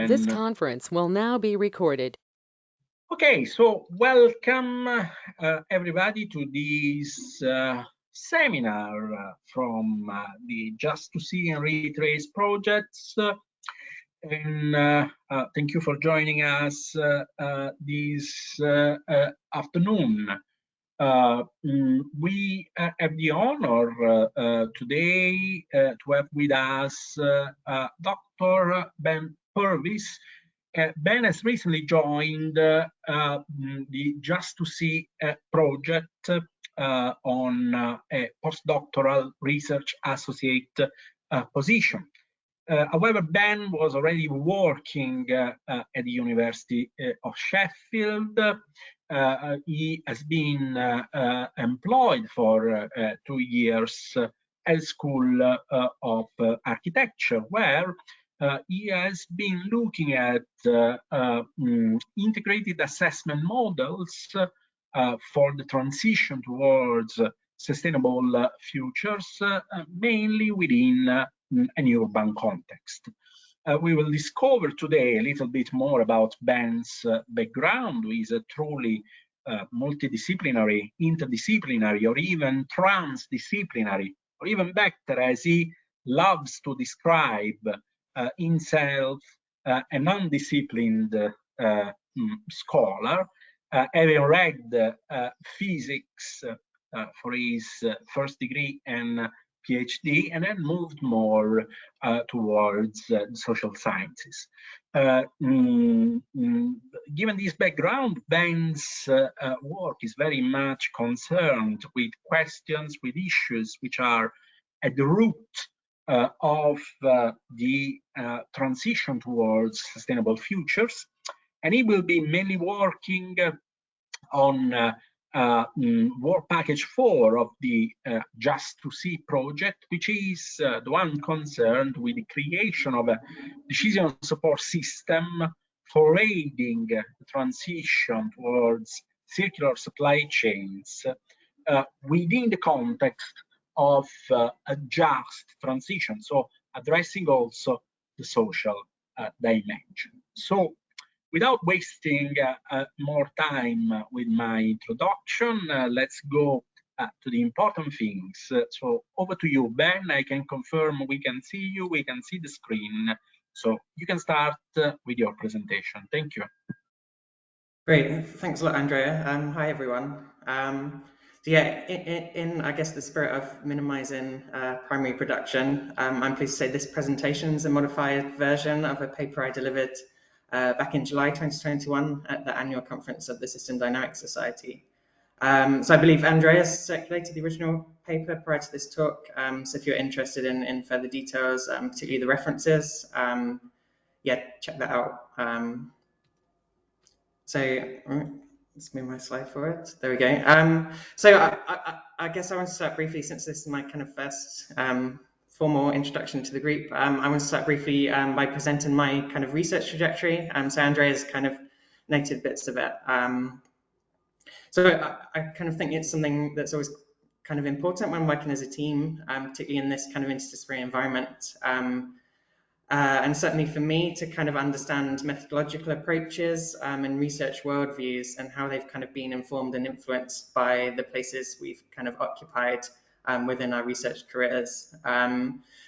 This conference will now be recorded. Okay, so welcome everybody to this seminar from the Just to See and Retrace projects. And thank you for joining us this afternoon. We have the honor today to have with us Dr. Ben Purvis. Ben has recently joined the Just to See project on a postdoctoral research associate position. However, Ben was already working at the University of Sheffield. He has been employed for 2 years at the School of Architecture, where he has been looking at integrated assessment models for the transition towards sustainable futures, mainly within an urban context. We will discover today a little bit more about Ben's background, who is a truly multidisciplinary, interdisciplinary, or even transdisciplinary, or even better, as he loves to describe himself, an undisciplined scholar, having read physics for his first degree and PhD, and then moved more towards social sciences. Given this background, Ben's work is very much concerned with questions, with issues which are at the root of the transition towards sustainable futures. And he will be mainly working on work package 4 of the Just to See project, which is the one concerned with the creation of a decision support system for aiding the transition towards circular supply chains within the context of a just transition, so addressing also the social dimension. So without wasting more time with my introduction, let's go to the important things. So over to you, Ben. I can confirm we can see you, we can see the screen. So you can start with your presentation. Thank you. Great, thanks a lot, Andrea. Hi, everyone. So yeah, in I guess the spirit of minimizing primary production, I'm pleased to say this presentation is a modified version of a paper I delivered back in July 2021 at the annual conference of the System Dynamics Society. So I believe Andreas circulated the original paper prior to this talk. So if you're interested in further details, particularly the references, yeah, check that out. So let's move my slide forward. There we go. So I guess I want to start briefly, since this is my kind of first formal introduction to the group. I want to start briefly by presenting my kind of research trajectory. So Andrea's kind of noted bits of it. So I kind of think it's something that's always kind of important when working as a team, particularly in this kind of interdisciplinary environment. And certainly for me to kind of understand methodological approaches and research worldviews and how they've kind of been informed and influenced by the places we've kind of occupied within our research careers.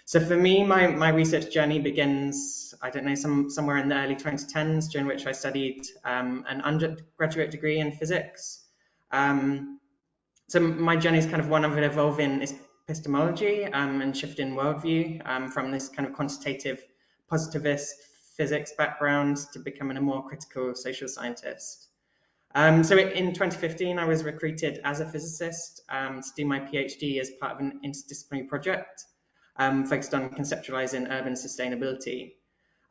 So for me, my research journey begins, I don't know, somewhere in the early 2010s, during which I studied an undergraduate degree in physics. So my journey is kind of one of evolving epistemology and shifting worldview from this kind of quantitative positivist physics background to becoming a more critical social scientist. So in 2015, I was recruited as a physicist to do my PhD as part of an interdisciplinary project focused on conceptualizing urban sustainability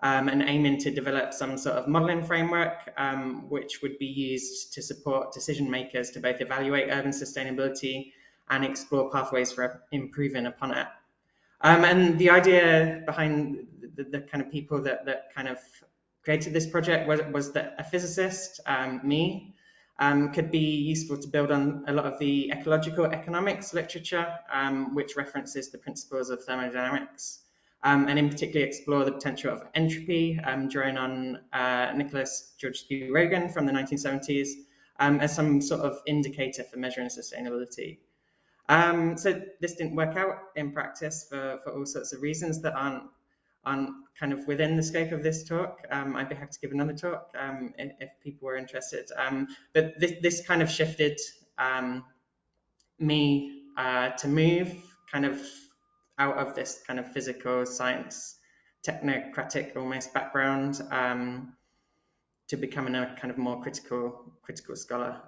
and aiming to develop some sort of modeling framework which would be used to support decision makers to both evaluate urban sustainability and explore pathways for improving upon it. And the idea behind the kind of people that kind of created this project was that a physicist, me, could be useful to build on a lot of the ecological economics literature, which references the principles of thermodynamics, and in particular explore the potential of entropy, drawing on Nicholas George Q. Rogan from the 1970s as some sort of indicator for measuring sustainability. So this didn't work out in practice for all sorts of reasons that aren't kind of within the scope of this talk. I'd be happy to give another talk if people were interested. But this kind of shifted me to move kind of out of this kind of physical science, technocratic almost background to becoming a kind of more critical scholar,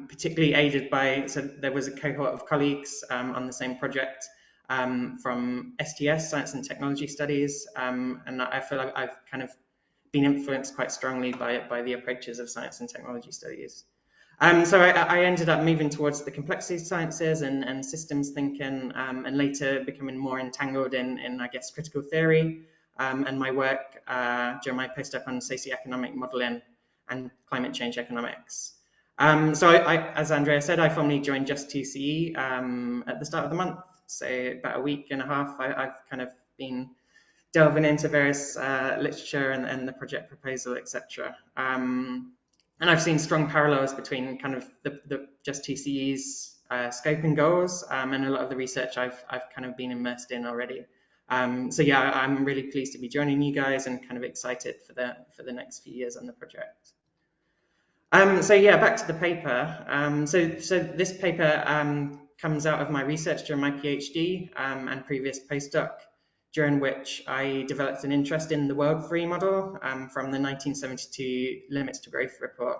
particularly aided by, so there was a cohort of colleagues on the same project from STS, Science and Technology Studies, and I feel like I've kind of been influenced quite strongly by the approaches of science and technology studies. So I ended up moving towards the complexity sciences and systems thinking, and later becoming more entangled in I guess, critical theory, and my work during my postdoc on socioeconomic modeling and climate change economics. So as Andrea said, I formally joined Just TCE at the start of the month. So about a week and a half, I've kind of been delving into various literature and the project proposal, etc. And I've seen strong parallels between kind of the Just TCE's scope and goals and a lot of the research I've kind of been immersed in already. So yeah, I'm really pleased to be joining you guys and kind of excited for the next few years on the project. So yeah, back to the paper. So this paper comes out of my research during my PhD and previous postdoc, during which I developed an interest in the world free model from the 1972 Limits to Growth report,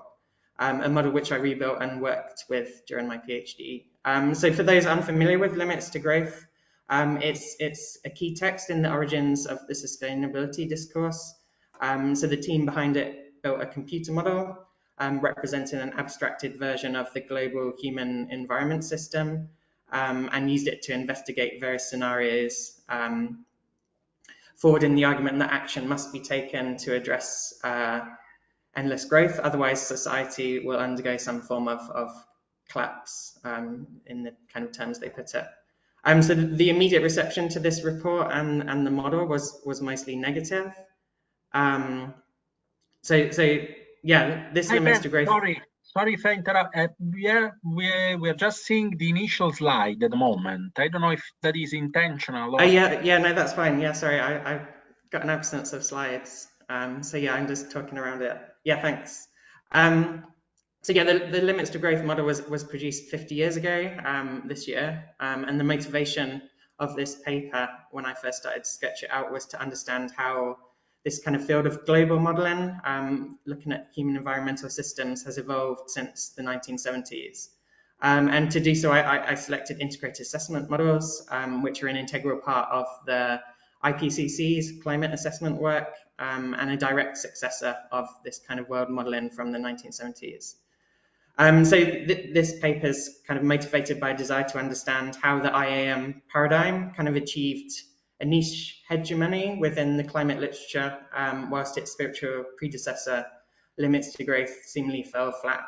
a model which I rebuilt and worked with during my PhD. So for those unfamiliar with Limits to Growth, it's a key text in the origins of the sustainability discourse. So the team behind it built a computer model representing an abstracted version of the global human environment system and used it to investigate various scenarios, forwarding the argument that action must be taken to address endless growth, otherwise society will undergo some form of collapse in the kind of terms they put it. So the immediate reception to this report and the model was mostly negative. So yeah, this limits to growth. Sorry if I interrupt. We're just seeing the initial slide at the moment. I don't know if that is intentional. Or... yeah, no, that's fine. Yeah, sorry, I've got an absence of slides. So yeah, I'm just talking around it. Yeah, thanks. So yeah, the limits to growth model was produced 50 years ago this year, and the motivation of this paper when I first started to sketch it out was to understand how this kind of field of global modeling, looking at human environmental systems, has evolved since the 1970s. And to do so, I selected integrated assessment models, which are an integral part of the IPCC's climate assessment work and a direct successor of this kind of world modeling from the 1970s. So this paper is kind of motivated by a desire to understand how the IAM paradigm kind of achieved a niche hegemony within the climate literature, whilst its spiritual predecessor, Limits to Growth, seemingly fell flat.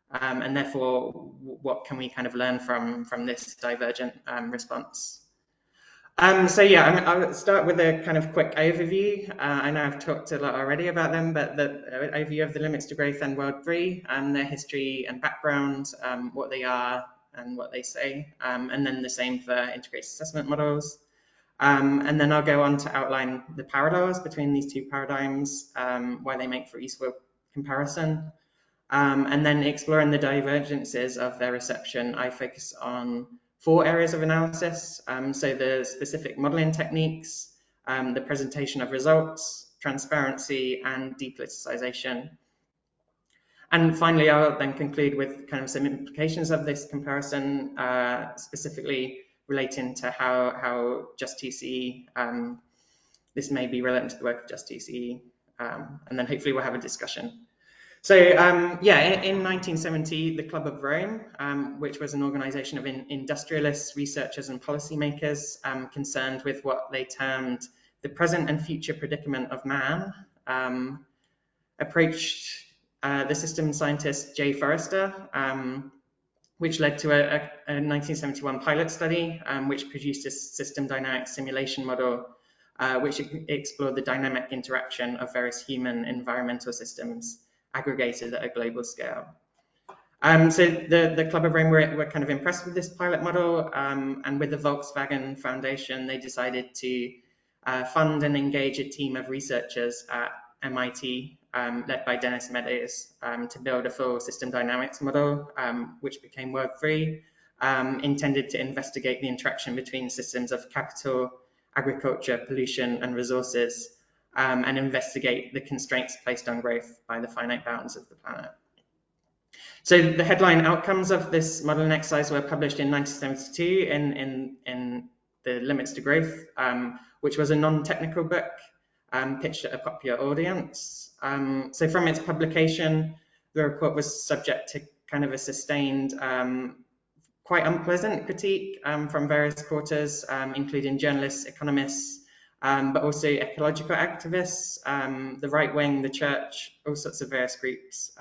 And therefore, what can we kind of learn from this divergent response? So yeah, I'll start with a kind of quick overview. I know I've talked a lot already about them, but the overview of the Limits to Growth and World 3, their history and background, what they are and what they say, and then the same for integrated assessment models. And then I'll go on to outline the parallels between these two paradigms, why they make for useful comparison. And then exploring the divergences of their reception, I focus on 4 areas of analysis. So the specific modeling techniques, the presentation of results, transparency, and depoliticisation. And finally, I'll then conclude with kind of some implications of this comparison, specifically relating to how Just TCE, this may be relevant to the work of Just TCE, and then hopefully we'll have a discussion. So yeah, in 1970, the Club of Rome, which was an organization of industrialists, researchers, and policymakers concerned with what they termed the present and future predicament of man, approached the system scientist J. Forrester, which led to a 1971 pilot study, which produced a system dynamic simulation model which explored the dynamic interaction of various human environmental systems aggregated at a global scale. So the Club of Rome were kind of impressed with this pilot model, and with the Volkswagen Foundation, they decided to fund and engage a team of researchers at MIT, led by Meadows, to build a full system dynamics model, which became World 3, intended to investigate the interaction between systems of capital, agriculture, pollution, and resources, and investigate the constraints placed on growth by the finite bounds of the planet. So the headline outcomes of this modeling exercise were published in 1972 in the Limits to Growth, which was a non-technical book pitched at a popular audience. So from its publication, the report was subject to kind of a sustained, quite unpleasant critique from various quarters, including journalists, economists, but also ecological activists, the right wing, the church, all sorts of various groups.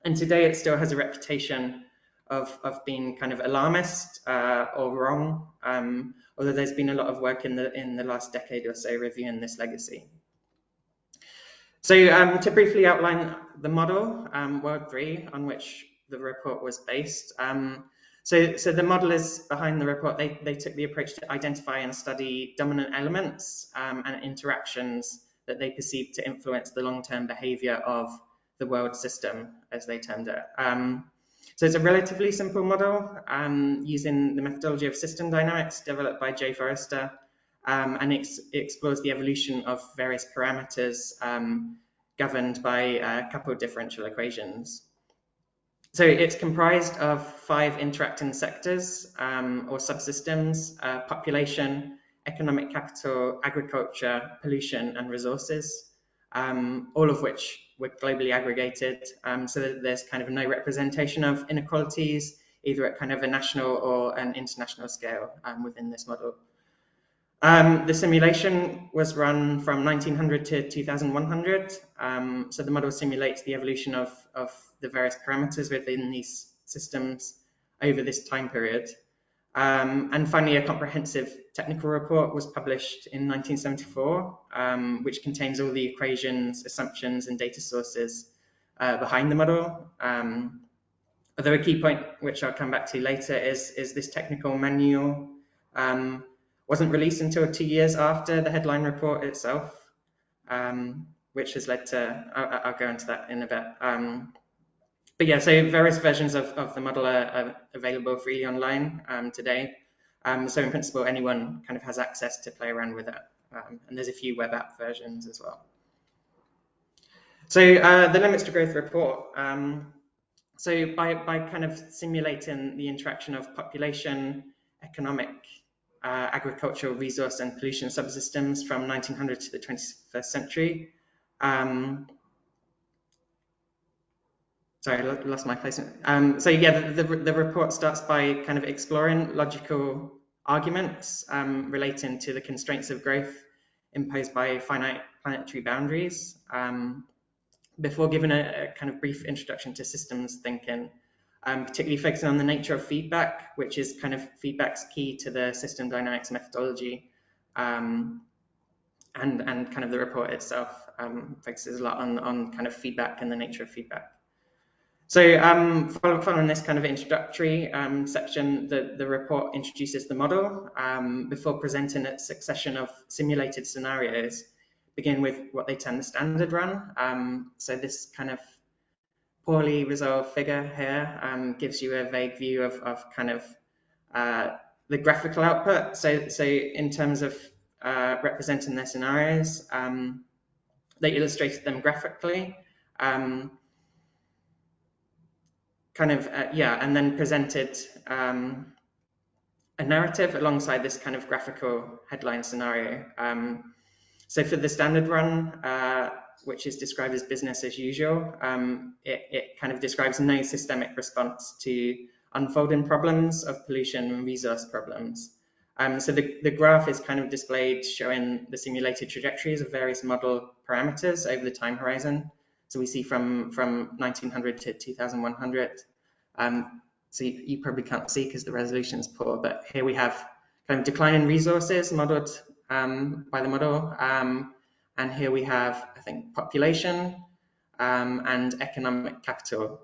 And today it still has a reputation of being kind of alarmist or wrong, although there's been a lot of work in the last decade or so reviewing this legacy. So to briefly outline the model, World 3, on which the report was based. So the modelers behind the report, they took the approach to identify and study dominant elements and interactions that they perceived to influence the long-term behavior of the world system, as they termed it. So it's a relatively simple model using the methodology of system dynamics developed by J. Forrester, and it explores the evolution of various parameters governed by coupled differential equations. So it's comprised of 5 interacting sectors or subsystems: population, economic capital, agriculture, pollution, and resources, all of which were globally aggregated, so that there's kind of no representation of inequalities, either at kind of a national or an international scale within this model. The simulation was run from 1900 to 2100, so the model simulates the evolution of the various parameters within these systems over this time period. And finally, a comprehensive technical report was published in 1974, which contains all the equations, assumptions, and data sources behind the model. Although a key point, which I'll come back to later, is this technical manual wasn't released until 2 years after the headline report itself, which has led to, I'll go into that in a bit. But yeah, so various versions of the model are available freely online today. So in principle, anyone kind of has access to play around with it. And there's a few web app versions as well. So the Limits to Growth report. So by kind of simulating the interaction of population, economic, agricultural, resource, and pollution subsystems from 1900 to the 21st century, sorry, I lost my placement. So yeah, the report starts by kind of exploring logical arguments relating to the constraints of growth imposed by finite planetary boundaries, before giving a kind of brief introduction to systems thinking, particularly focusing on the nature of feedback, which is kind of feedback's key to the system dynamics methodology, and kind of the report itself focuses a lot on kind of feedback and the nature of feedback. So following this kind of introductory section, the report introduces the model before presenting a succession of simulated scenarios, begin with what they term the standard run. So this kind of poorly resolved figure here gives you a vague view of kind of the graphical output. So in terms of representing their scenarios, they illustrated them graphically. And then presented a narrative alongside this kind of graphical headline scenario. So for the standard run, which is described as business as usual, it kind of describes no systemic response to unfolding problems of pollution and resource problems. So the graph is kind of displayed showing the simulated trajectories of various model parameters over the time horizon. So we see from 1900 to 2100. So you probably can't see because the resolution is poor, but here we have kind of decline in resources modeled by the model. And here we have, I think, population and economic capital.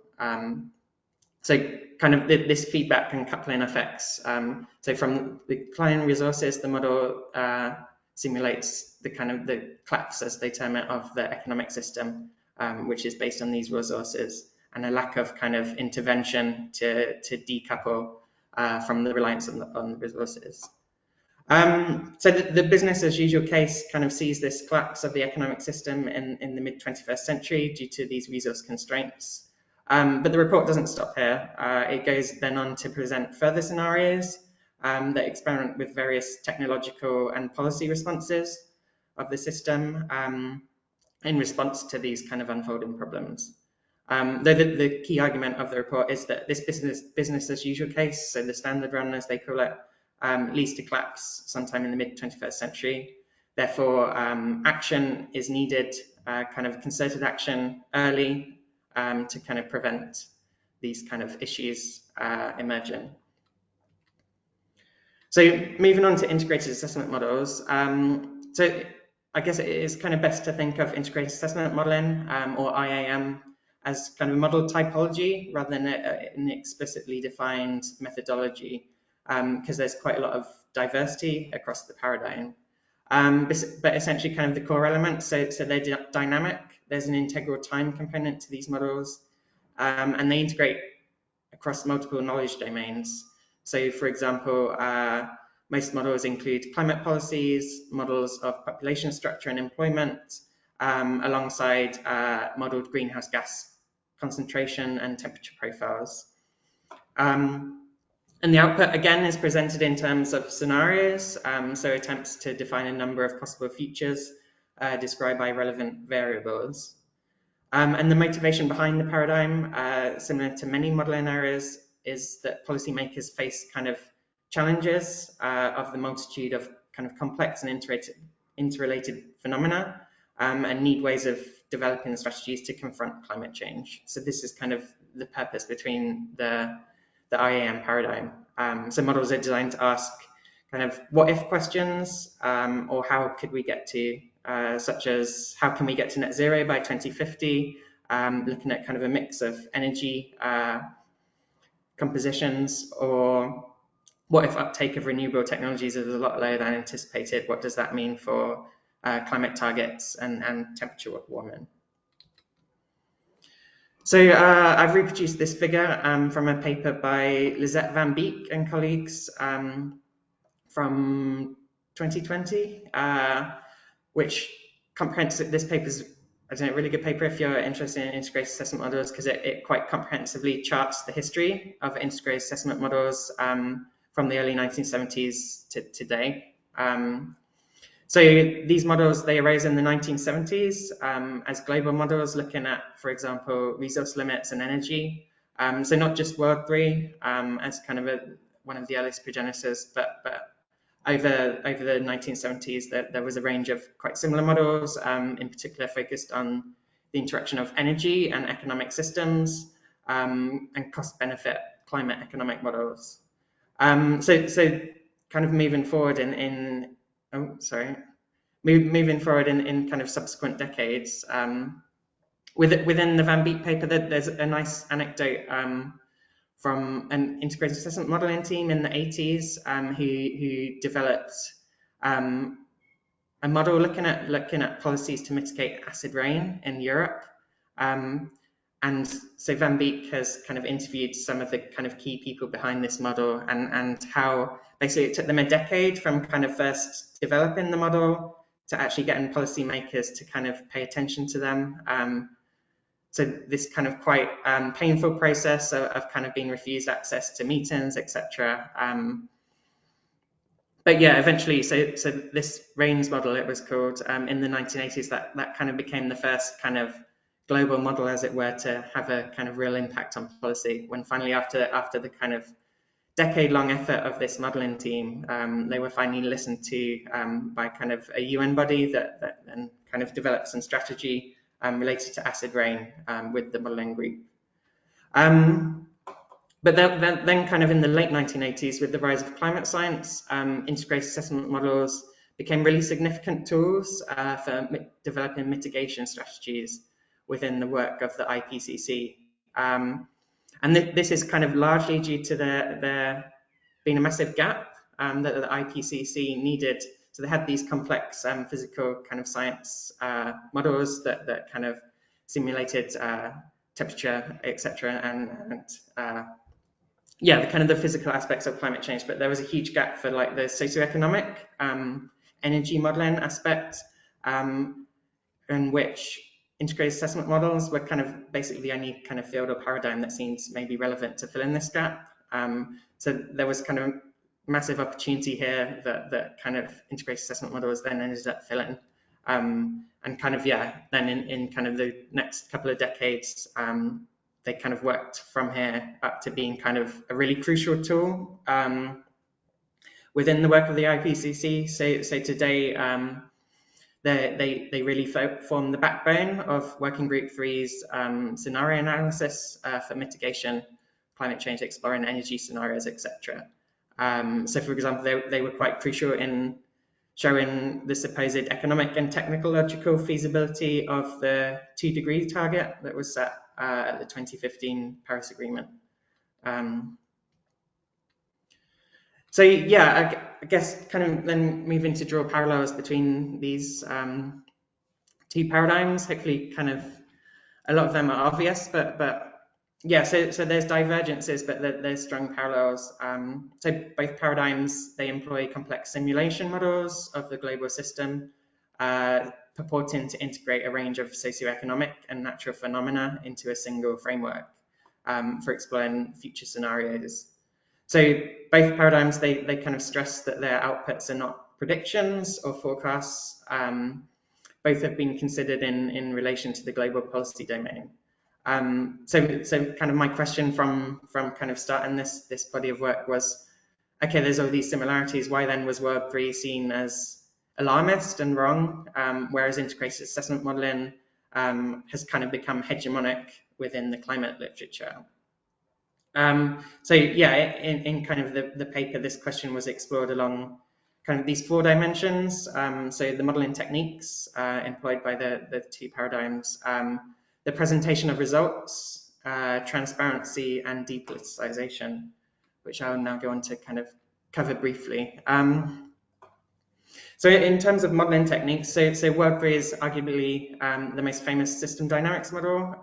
So kind of this feedback and coupling effects. So from the declining resources, the model simulates the kind of the collapse, as they term it, of the economic system, which is based on these resources, and a lack of kind of intervention to decouple from the reliance on the resources. So the business as usual case kind of sees this collapse of the economic system in the mid-21st century due to these resource constraints. But the report doesn't stop here. It goes then on to present further scenarios that experiment with various technological and policy responses of the system in response to these kind of unfolding problems. Though the key argument of the report is that this business as usual case, so the standard run as they call it, leads to collapse sometime in the mid-21st century. Therefore, action is needed, kind of concerted action early to kind of prevent these kind of issues emerging. So moving on to integrated assessment models. So I guess it is kind of best to think of integrated assessment modeling, or IAM, as kind of a model typology rather than an explicitly defined methodology, because there's quite a lot of diversity across the paradigm. But essentially kind of the core elements, so they're dynamic. There's an integral time component to these models, and they integrate across multiple knowledge domains. So for example, most models include climate policies, models of population structure and employment, alongside modeled greenhouse gas concentration and temperature profiles. And the output, again, is presented in terms of scenarios, so attempts to define a number of possible futures described by relevant variables. And the motivation behind the paradigm, similar to many modeling areas, is that policymakers face kind of challenges of the multitude of kind of complex and interrelated phenomena, and need ways of developing strategies to confront climate change. So this is kind of the purpose between the IAM paradigm. So models are designed to ask kind of what if questions, or how could we get to, such as how can we get to net zero by 2050, looking at kind of a mix of energy compositions, or what if uptake of renewable technologies is a lot lower than anticipated? What does that mean for climate targets and temperature warming? So I've reproduced this figure from a paper by Lisette van Beek and colleagues from 2020, which comprehensive. This paper is a really good paper if you're interested in integrated assessment models, because it quite comprehensively charts the history of integrated assessment models from the early 1970s to today. So these models, they arose in the 1970s as global models looking at, for example, resource limits and energy. So not just World 3 as kind of one of the earliest progenitors, but over the 1970s, there was a range of quite similar models, in particular focused on the interaction of energy and economic systems, and cost-benefit climate economic models. So kind of moving forward moving forward in kind of subsequent decades, within the Van Beek paper, there's a nice anecdote from an integrated assessment modeling team in the 80s who developed a model looking at policies to mitigate acid rain in Europe. And so Van Beek has kind of interviewed some of the kind of key people behind this model, and how basically it took them a decade from kind of first developing the model to actually getting policymakers to kind of pay attention to them. So this kind of quite painful process of kind of being refused access to meetings, etc. But yeah, eventually, so this RAINS model, it was called, in the 1980s, that kind of became the first kind of global model, as it were, to have a kind of real impact on policy. When finally, after the kind of decade-long effort of this modeling team, they were finally listened to by kind of a UN body that then kind of developed some strategy related to acid rain with the modeling group. But then kind of in the late 1980s, with the rise of climate science, integrated assessment models became really significant tools for developing mitigation strategies within the work of the IPCC. And this is kind of largely due to there being a massive gap that the IPCC needed. So they had these complex physical kind of science models that kind of simulated temperature, etc., and yeah, the kind of the physical aspects of climate change. But there was a huge gap for like the socioeconomic energy modeling aspect, in which integrated assessment models were kind of basically the only kind of field or paradigm that seems maybe relevant to fill in this gap. So there was kind of massive opportunity here that kind of integrated assessment models then ended up filling. And kind of, yeah, then in kind of the next couple of decades, they kind of worked from here up to being kind of a really crucial tool within the work of the IPCC. So today, they really form the backbone of Working Group 3's scenario analysis for mitigation, climate change, exploring energy scenarios, etc. So, for example, they were quite crucial in showing the supposed economic and technological feasibility of the 2-degree target that was set at the 2015 Paris Agreement. So yeah, I guess kind of then moving to draw parallels between these two paradigms. Hopefully, kind of a lot of them are obvious, but yeah. So there's divergences, but there's strong parallels. So both paradigms, they employ complex simulation models of the global system, purporting to integrate a range of socioeconomic and natural phenomena into a single framework for exploring future scenarios. So both paradigms, they kind of stress that their outputs are not predictions or forecasts. Both have been considered in relation to the global policy domain. So kind of my question from kind of starting this body of work was, okay, there's all these similarities. Why then was World 3 seen as alarmist and wrong, whereas integrated assessment modeling has kind of become hegemonic within the climate literature? So yeah, in kind of the paper, this question was explored along kind of these 4 dimensions. So the modeling techniques employed by the two paradigms, the presentation of results, transparency, and depoliticisation, which I'll now go on to kind of cover briefly. So in terms of modeling techniques, so World 3 is arguably the most famous system dynamics model.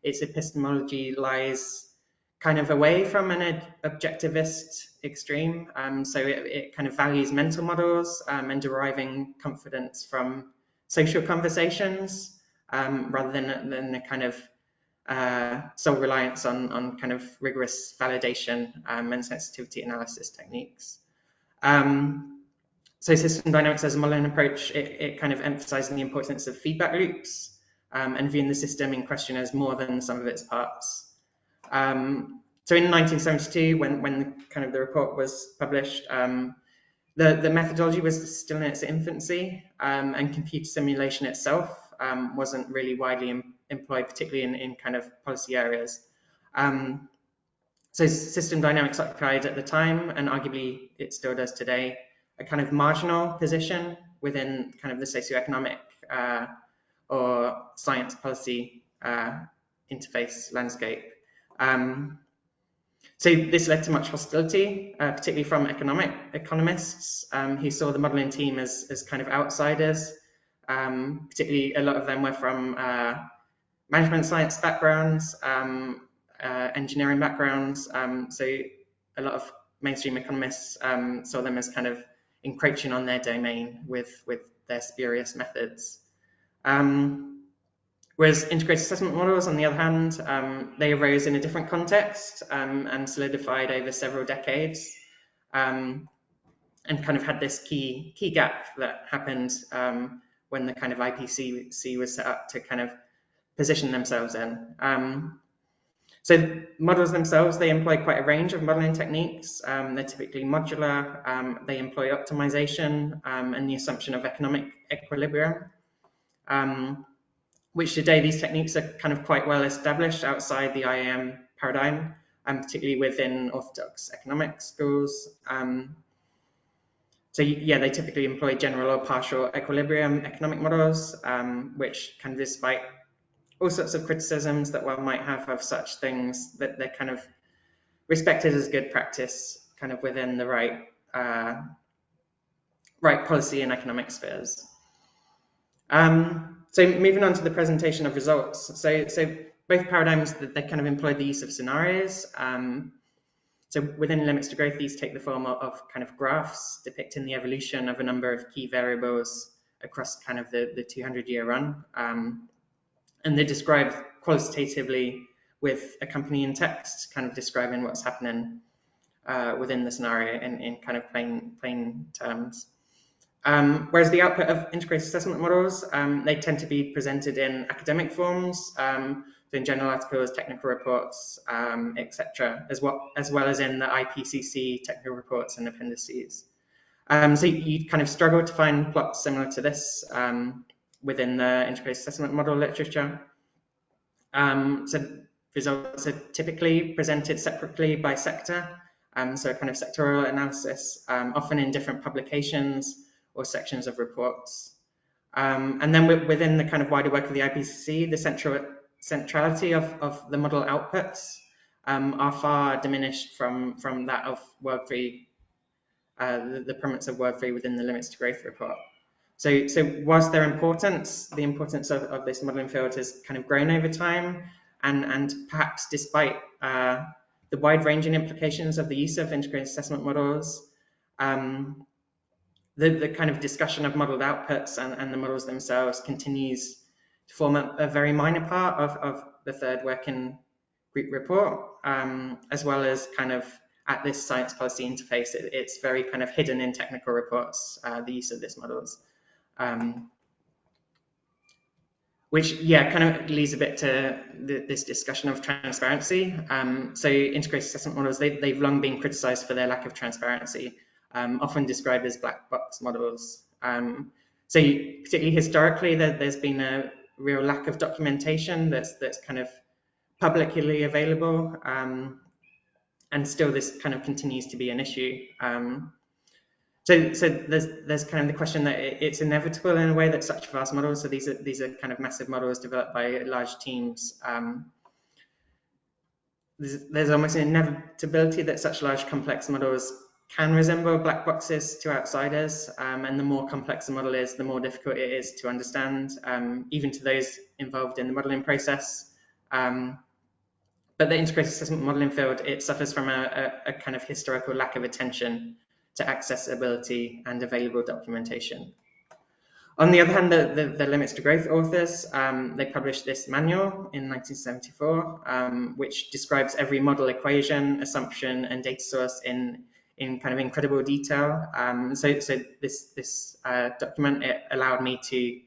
Its epistemology lies kind of away from an objectivist extreme. So it kind of values mental models and deriving confidence from social conversations rather than a kind of sole reliance on kind of rigorous validation and sensitivity analysis techniques. So system dynamics as a modeling approach, it kind of emphasizes the importance of feedback loops and viewing the system in question as more than the sum of its parts. So in 1972, when kind of the report was published, the methodology was still in its infancy, and computer simulation itself wasn't really widely employed, particularly in kind of policy areas. So system dynamics occupied at the time, and arguably it still does today, a kind of marginal position within kind of the socioeconomic or science policy interface landscape. So this led to much hostility, particularly from economists who saw the modelling team as kind of outsiders. Particularly, a lot of them were from management science backgrounds, engineering backgrounds. So a lot of mainstream economists saw them as kind of encroaching on their domain with their spurious methods. Whereas integrated assessment models, on the other hand, they arose in a different context and solidified over several decades, and kind of had this key gap that happened when the kind of IPCC was set up to kind of position themselves in. So models themselves, they employ quite a range of modeling techniques. They're typically modular. They employ optimization and the assumption of economic equilibrium, which today these techniques are kind of quite well established outside the IAM paradigm, and particularly within orthodox economic schools. So yeah, they typically employ general or partial equilibrium economic models, which kind of, despite all sorts of criticisms that one might have of such things, that they're kind of respected as good practice, kind of within the right policy and economic spheres. So moving on to the presentation of results. So both paradigms, they kind of employ the use of scenarios. So within limits to growth, these take the form of kind of graphs depicting the evolution of a number of key variables across kind of the 200-year run. And they're described qualitatively with accompanying text, kind of describing what's happening within the scenario in kind of plain terms. Whereas the output of integrated assessment models, they tend to be presented in academic forms, so in journal articles, technical reports, etc., as well as in the IPCC technical reports and appendices. So you kind of struggle to find plots similar to this within the integrated assessment model literature. So results are typically presented separately by sector, so kind of sectoral analysis, often in different publications or sections of reports. And then within the kind of wider work of the IPCC, the centrality of the model outputs are far diminished from that of World 3, the prominence of World 3 within the limits to growth report. So whilst their importance, the importance of this modeling field has kind of grown over time, and perhaps despite the wide-ranging implications of the use of integrated assessment models, the kind of discussion of modeled outputs and the models themselves continues to form a very minor part of the third working group report, as well as kind of at this science policy interface. It's very kind of hidden in technical reports, the use of these models. Which, yeah, kind of leads a bit to this discussion of transparency. So integrated assessment models, they've long been criticized for their lack of transparency, often described as black box models. So particularly historically, there's been a real lack of documentation that's kind of publicly available, and still this kind of continues to be an issue. So there's kind of the question that it's inevitable in a way that such vast models, so these are kind of massive models developed by large teams. There's almost an inevitability that such large complex models can resemble black boxes to outsiders, and the more complex the model is, the more difficult it is to understand, even to those involved in the modeling process. But the integrated assessment modeling field, it suffers from a kind of historical lack of attention to accessibility and available documentation. On the other hand, the limits to growth authors, they published this manual in 1974, which describes every model equation, assumption, and data source in kind of incredible detail. So this document, it allowed me to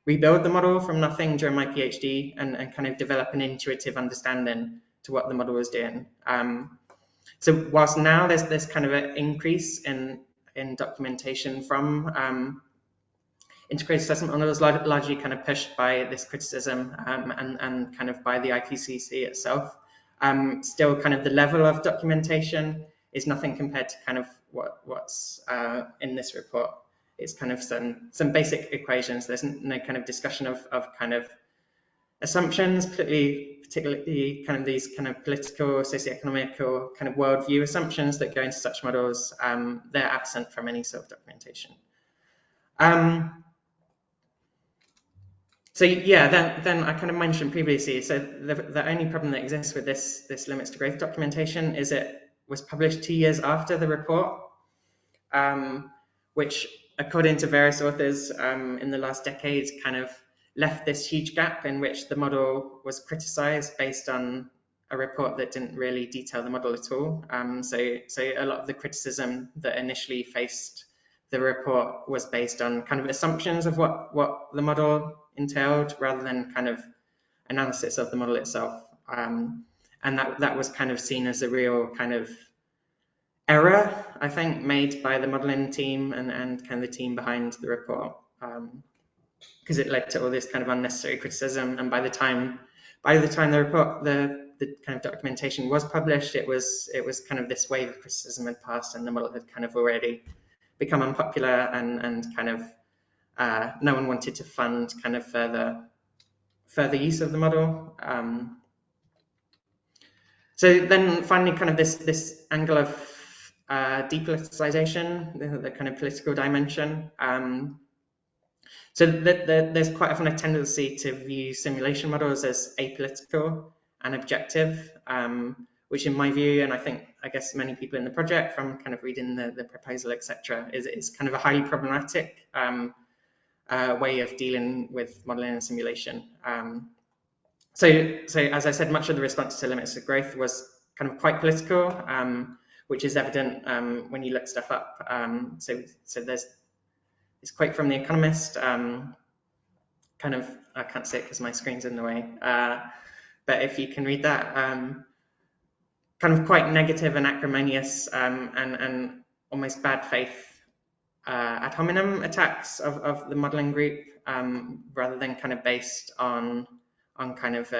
rebuild the model from nothing during my PhD and kind of develop an intuitive understanding to what the model was doing. So whilst now there's kind of an increase in documentation from integrated assessment models, largely kind of pushed by this criticism and kind of by the IPCC itself, still kind of the level of documentation is nothing compared to kind of what's in this report. It's kind of some basic equations. There's no kind of discussion of kind of assumptions, particularly kind of these kind of political, socioeconomic, or kind of worldview assumptions that go into such models. They're absent from any sort of documentation. So yeah, then I kind of mentioned previously, so the only problem that exists with this limits to growth documentation is it was published 2 years after the report, which according to various authors in the last decades kind of left this huge gap in which the model was criticized based on a report that didn't really detail the model at all. So a lot of the criticism that initially faced the report was based on kind of assumptions of what the model entailed rather than kind of analysis of the model itself. And that was kind of seen as a real kind of error, I think, made by the modeling team and kind of the team behind the report, because it led to all this kind of unnecessary criticism. And by the time the report, the kind of documentation was published, it was kind of this wave of criticism had passed and the model had kind of already become unpopular, and kind of no one wanted to fund kind of further use of the model. So then finally, kind of this angle of depoliticization, the kind of political dimension. So there's quite often a tendency to view simulation models as apolitical and objective, which in my view, and I guess many people in the project from kind of reading the proposal, etc., is kind of a highly problematic way of dealing with modeling and simulation. So as I said, much of the response to limits of growth was kind of quite political, which is evident when you look stuff up. So there's this quote from The Economist, kind of, I can't say it because my screen's in the way, but if you can read that, kind of quite negative and acrimonious and almost bad faith ad hominem attacks of the modeling group, rather than kind of based on kind of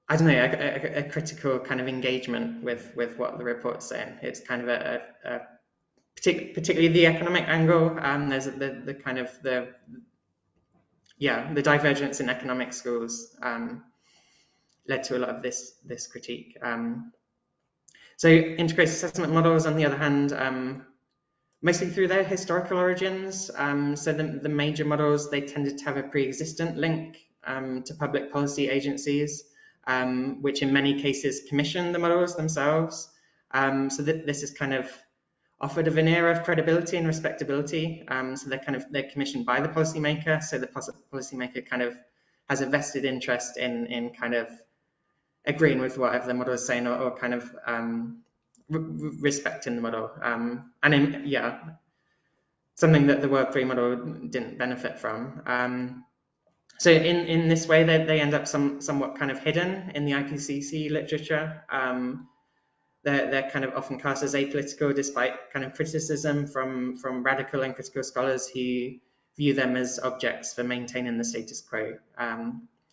I don't know, a critical kind of engagement with what the report's saying. It's kind of a particularly the economic angle. There's the kind of the divergence in economic schools led to a lot of this critique. So integrated assessment models, on the other hand, mostly through their historical origins. So the major models, they tended to have a pre-existent link to public policy agencies, which in many cases commission the models themselves. So this is kind of offered a veneer of credibility and respectability. So they're commissioned by the policymaker. So the policymaker kind of has a vested interest in kind of agreeing with whatever the model is saying, or kind of respecting the model. Something that the World 3 model didn't benefit from. So in this way, they end up somewhat kind of hidden in the IPCC literature. They're kind of often cast as apolitical, despite kind of criticism from radical and critical scholars who view them as objects for maintaining the status quo.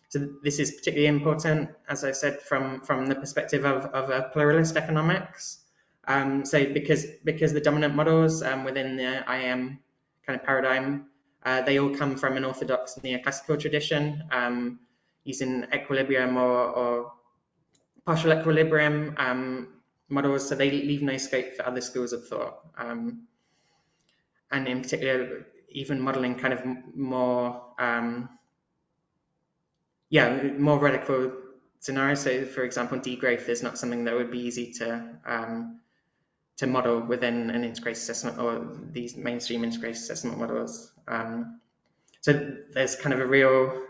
So this is particularly important, as I said, from the perspective of a pluralist economics. So because the dominant models within the IM kind of paradigm, they all come from an orthodox neoclassical tradition, using equilibrium or partial equilibrium models, so they leave no scope for other schools of thought. And in particular, even modeling kind of more more radical scenarios. So for example, degrowth is not something that would be easy to model within an integrated assessment or these mainstream integrated assessment models. So there's kind of a real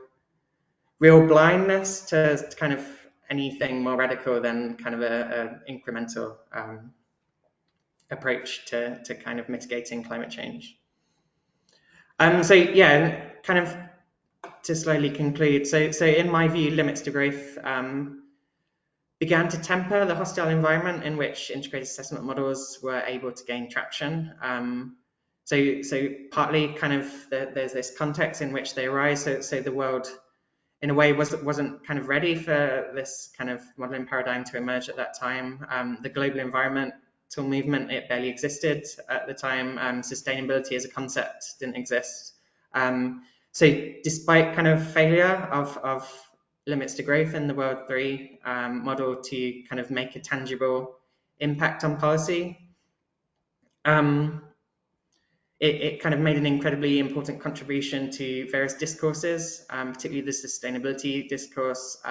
blindness to kind of anything more radical than kind of a incremental approach to kind of mitigating climate change. So yeah, kind of to slowly conclude. So in my view, limits to growth began to temper the hostile environment in which integrated assessment models were able to gain traction. So partly kind of there's this context in which they arise. So the world, in a way, wasn't kind of ready for this kind of modeling paradigm to emerge at that time. The global environmental movement, it barely existed at the time. Sustainability as a concept didn't exist. So despite kind of failure of limits to growth in the World 3 model to kind of make a tangible impact on policy, it kind of made an incredibly important contribution to various discourses, particularly the sustainability discourse,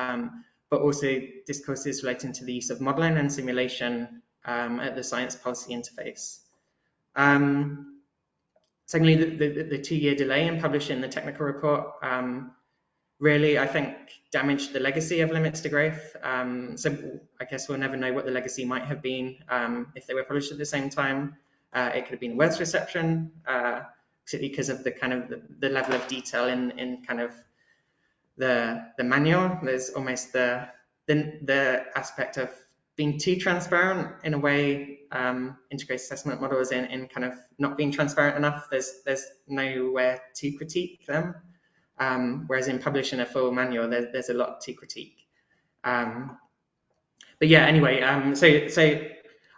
but also discourses relating to the use of modeling and simulation at the science policy interface. Secondly, the 2-year delay in publishing the technical report really, I think, damaged the legacy of limits to growth. So I guess we'll never know what the legacy might have been if they were published at the same time. It could have been worse reception, particularly because of the kind of the level of detail in kind of the manual. There's almost the aspect of being too transparent in a way. Integrated assessment models in kind of not being transparent enough. There's nowhere to critique them. Whereas in publishing a full manual, there's a lot to critique. But yeah, anyway, so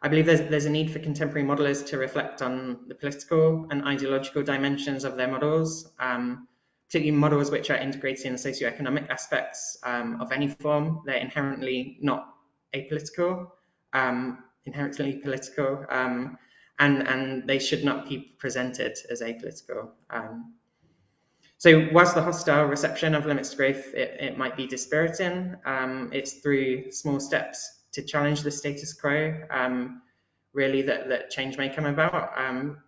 I believe there's a need for contemporary modelers to reflect on the political and ideological dimensions of their models, particularly models which are integrating socioeconomic aspects of any form. They're inherently not apolitical, inherently political, and they should not be presented as apolitical. So whilst the hostile reception of limits to growth, it might be dispiriting, it's through small steps to challenge the status quo, really, that change may come about,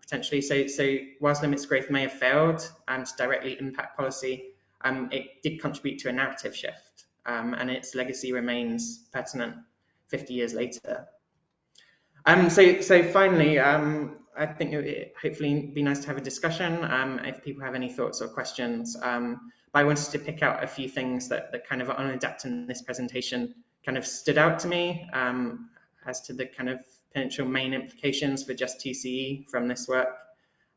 potentially. So whilst limits to growth may have failed to directly impact policy, it did contribute to a narrative shift, and its legacy remains pertinent 50 years later. So finally, I think it would hopefully be nice to have a discussion if people have any thoughts or questions. But I wanted to pick out a few things that kind of are unadapted in this presentation kind of stood out to me as to the kind of potential main implications for just TCE from this work.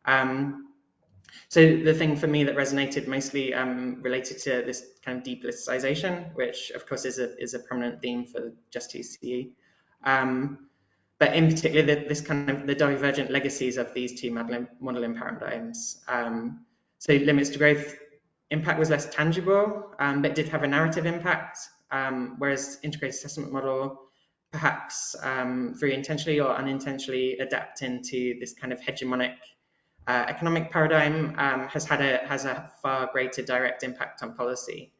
So the thing for me that resonated mostly related to this kind of depoliticization, which of course is a prominent theme for just TCE. But in particular, this kind of the divergent legacies of these two modeling paradigms. So limits to growth impact was less tangible, but did have a narrative impact, whereas integrated assessment model, perhaps through intentionally or unintentionally adapting to this kind of hegemonic economic paradigm, has a far greater direct impact on policy.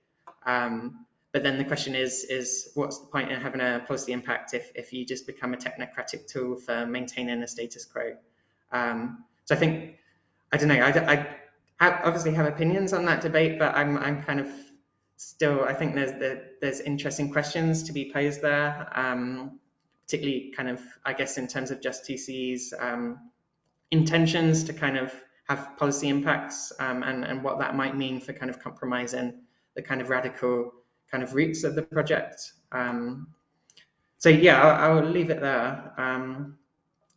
But then the question is what's the point in having a policy impact if you just become a technocratic tool for maintaining a status quo? So I think, I don't know, I obviously have opinions on that debate, but I'm kind of still, I think there's interesting questions to be posed there, particularly kind of, I guess, in terms of just TCE's intentions to kind of have policy impacts, and what that might mean for kind of compromising the kind of radical kind of roots of the project. So yeah, I'll leave it there.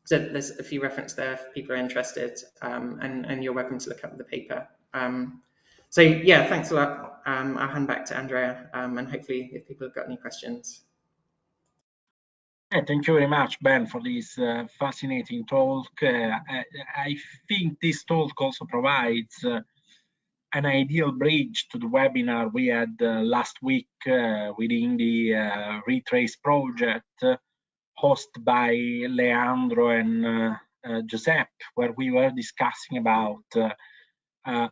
So there's a few references there if people are interested, and you're welcome to look up the paper. So yeah, thanks a lot. I'll hand back to Andrea, and hopefully if people have got any questions. Yeah, thank you very much, Ben, for this fascinating talk. I think this talk also provides an ideal bridge to the webinar we had last week within the Retrace project, hosted by Leandro and Giuseppe, where we were discussing about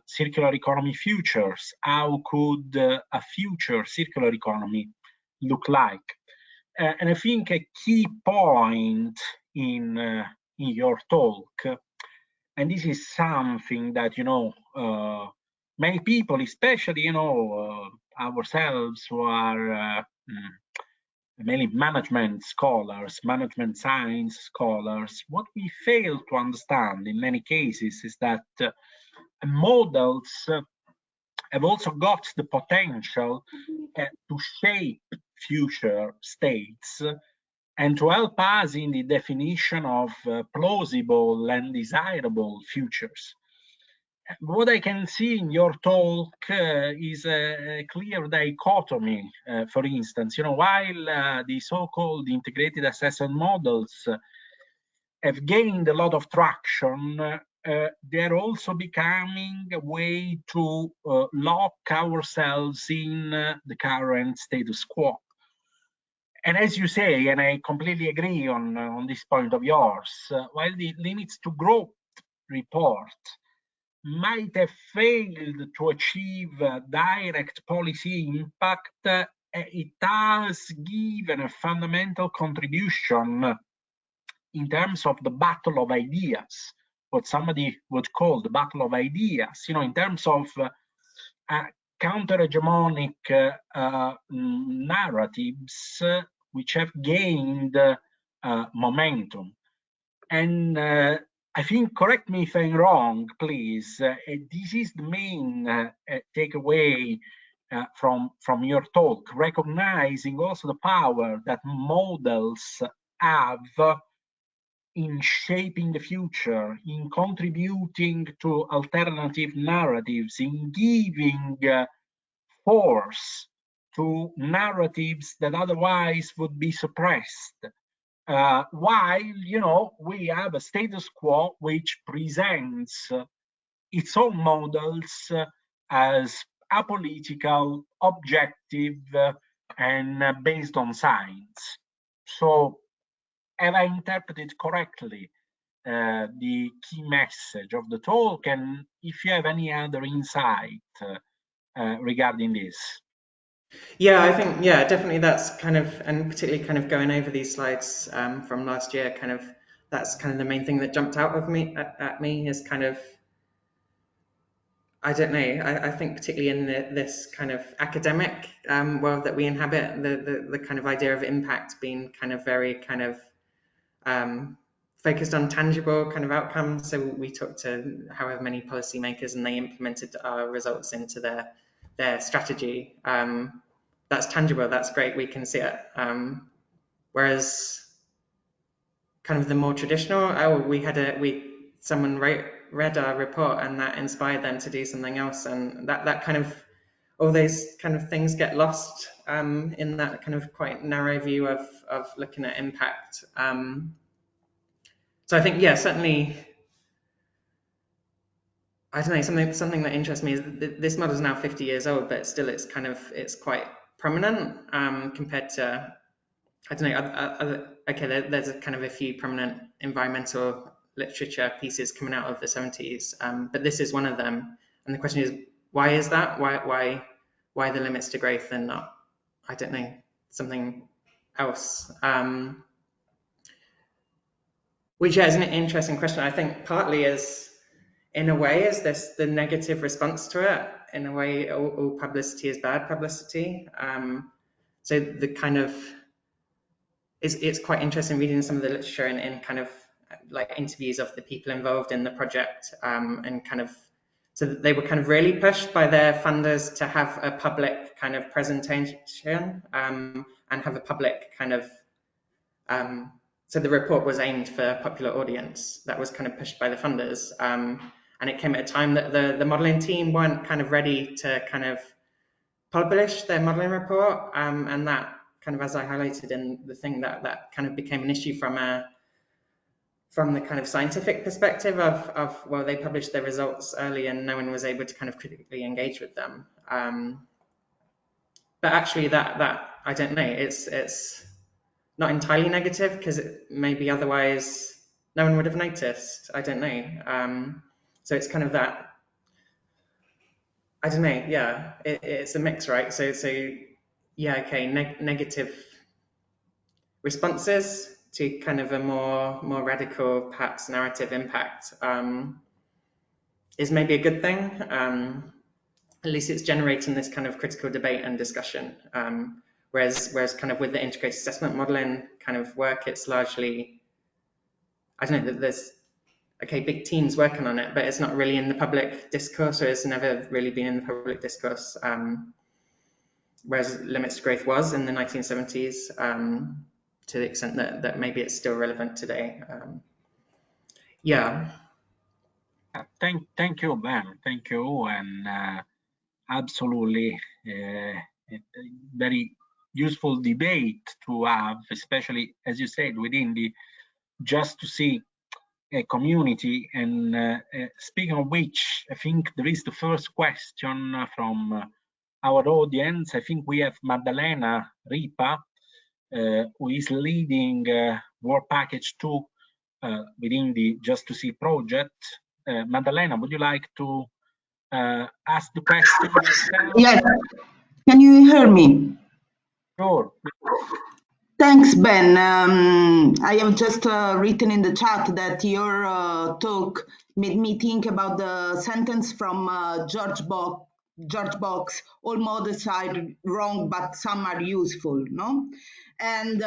circular economy futures. How could a future circular economy look like? And I think a key point in your talk, and this is something that, you know, many people, especially, you know, ourselves who are mainly management scholars, management science scholars, what we fail to understand in many cases is that models have also got the potential to shape future states and to help us in the definition of plausible and desirable futures. What I can see in your talk is a clear dichotomy. For instance, you know, while the so-called integrated assessment models have gained a lot of traction, they're also becoming a way to lock ourselves in the current status quo. And as you say, and I completely agree on this point of yours, while the limits to growth report might have failed to achieve direct policy impact, it has given a fundamental contribution in terms of the battle of ideas, what somebody would call the battle of ideas, you know, in terms of counter-hegemonic narratives which have gained momentum. And I think, correct me if I'm wrong, please, this is the main takeaway from your talk, recognizing also the power that models have in shaping the future, in contributing to alternative narratives, in giving force to narratives that otherwise would be suppressed. while, we have a status quo which presents its own models as apolitical, objective, and based on science. So, have I interpreted correctly the key message of the talk? And if you have any other insight regarding this? Yeah, I think, yeah, definitely that's kind of, and particularly kind of going over these slides from last year, kind of, that's kind of the main thing that jumped out of me at me is kind of, I don't know, I think particularly in this kind of academic world that we inhabit, the kind of idea of impact being kind of very kind of focused on tangible kind of outcomes. So we talked to however many policymakers and they implemented our results into their strategy. That's tangible, that's great, we can see it. Whereas kind of the more traditional, someone read our report and that inspired them to do something else, and that kind of, all those kind of things get lost in that kind of quite narrow view of looking at impact. So I think, yeah, certainly, I don't know, something that interests me is that this model is now 50 years old, but still it's quite prominent compared to, I don't know, okay, there's a kind of a few prominent environmental literature pieces coming out of the 70s, but this is one of them. And the question is, why is that? Why the limits to growth and not, I don't know, something else? Which is an interesting question. I think partly in a way, is this the negative response to it? In a way, all publicity is bad publicity. So the kind of, it's quite interesting reading some of the literature and kind of like interviews of the people involved in the project, and kind of, so that they were kind of really pushed by their funders to have a public kind of presentation and have a public kind of, so the report was aimed for a popular audience. That was kind of pushed by the funders. And it came at a time that the modeling team weren't kind of ready to kind of publish their modeling report, and that kind of, as I highlighted in the thing, that kind of became an issue from the kind of scientific perspective of well, they published their results early and no one was able to kind of critically engage with them. But actually that I don't know, it's not entirely negative, because maybe otherwise no one would have noticed. I don't know. So it's kind of that, I don't know, yeah, it's a mix, right? So yeah, okay, negative responses to kind of a more radical, perhaps, narrative impact is maybe a good thing. At least it's generating this kind of critical debate and discussion. Whereas kind of with the integrated assessment modeling kind of work, it's largely, I don't know, that there's, okay, big teams working on it, but it's not really in the public discourse, or it's never really been in the public discourse. Whereas limits to growth was in the 1970s, to the extent that maybe it's still relevant today. Yeah. Thank you, Ben. Thank you, and absolutely very useful debate to have, especially as you said, within the Just to See community. And speaking of which, I think there is the first question from our audience. I think we have Maddalena Ripa, who is leading Work Package 2 within the Just to See project. Maddalena, would you like to ask the question yourself? Yes. Can you hear me? Sure. Thanks, Ben. I have just written in the chat that your talk made me think about the sentence from George Box, all models are wrong, but some are useful, no? And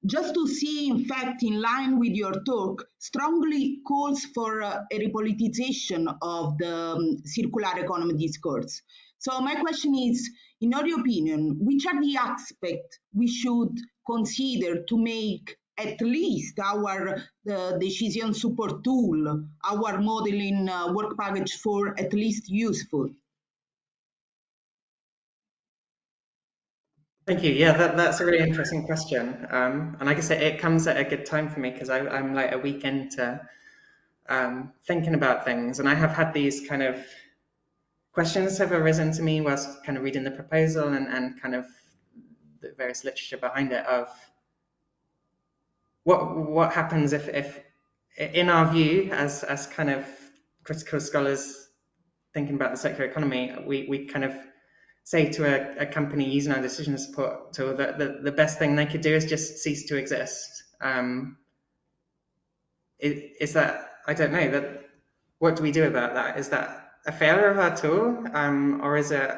Just to See, in fact, in line with your talk, strongly calls for a repoliticization of the circular economy discourse. So my question is, in your opinion, which are the aspects we should consider to make at least our decision support tool, our modeling work package for at least useful? Thank you. Yeah, that's a really interesting question. And I guess it comes at a good time for me because I'm like a week into thinking about things, and I have had these kind of questions have arisen to me whilst kind of reading the proposal and kind of the various literature behind it of what happens if in our view as kind of critical scholars thinking about the circular economy, we kind of say to a company using our decision support tool that the best thing they could do is just cease to exist. Is that, I don't know, that what do we do about that? Is that a failure of our tool, or is it,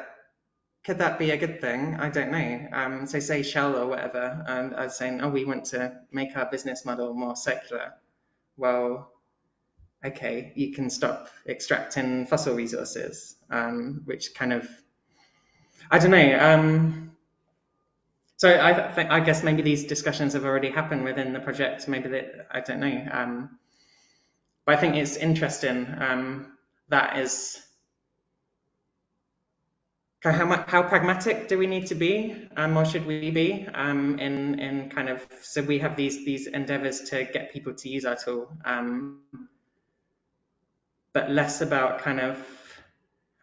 could that be a good thing? I don't know. So say Shell or whatever, and I was saying, oh, we want to make our business model more circular. Well, okay, you can stop extracting fossil resources, which kind of, I don't know. So I guess maybe these discussions have already happened within the project. Maybe that, I don't know. But I think it's interesting. That is how pragmatic do we need to be, or should we be in kind of, so we have these endeavors to get people to use our tool, but less about kind of,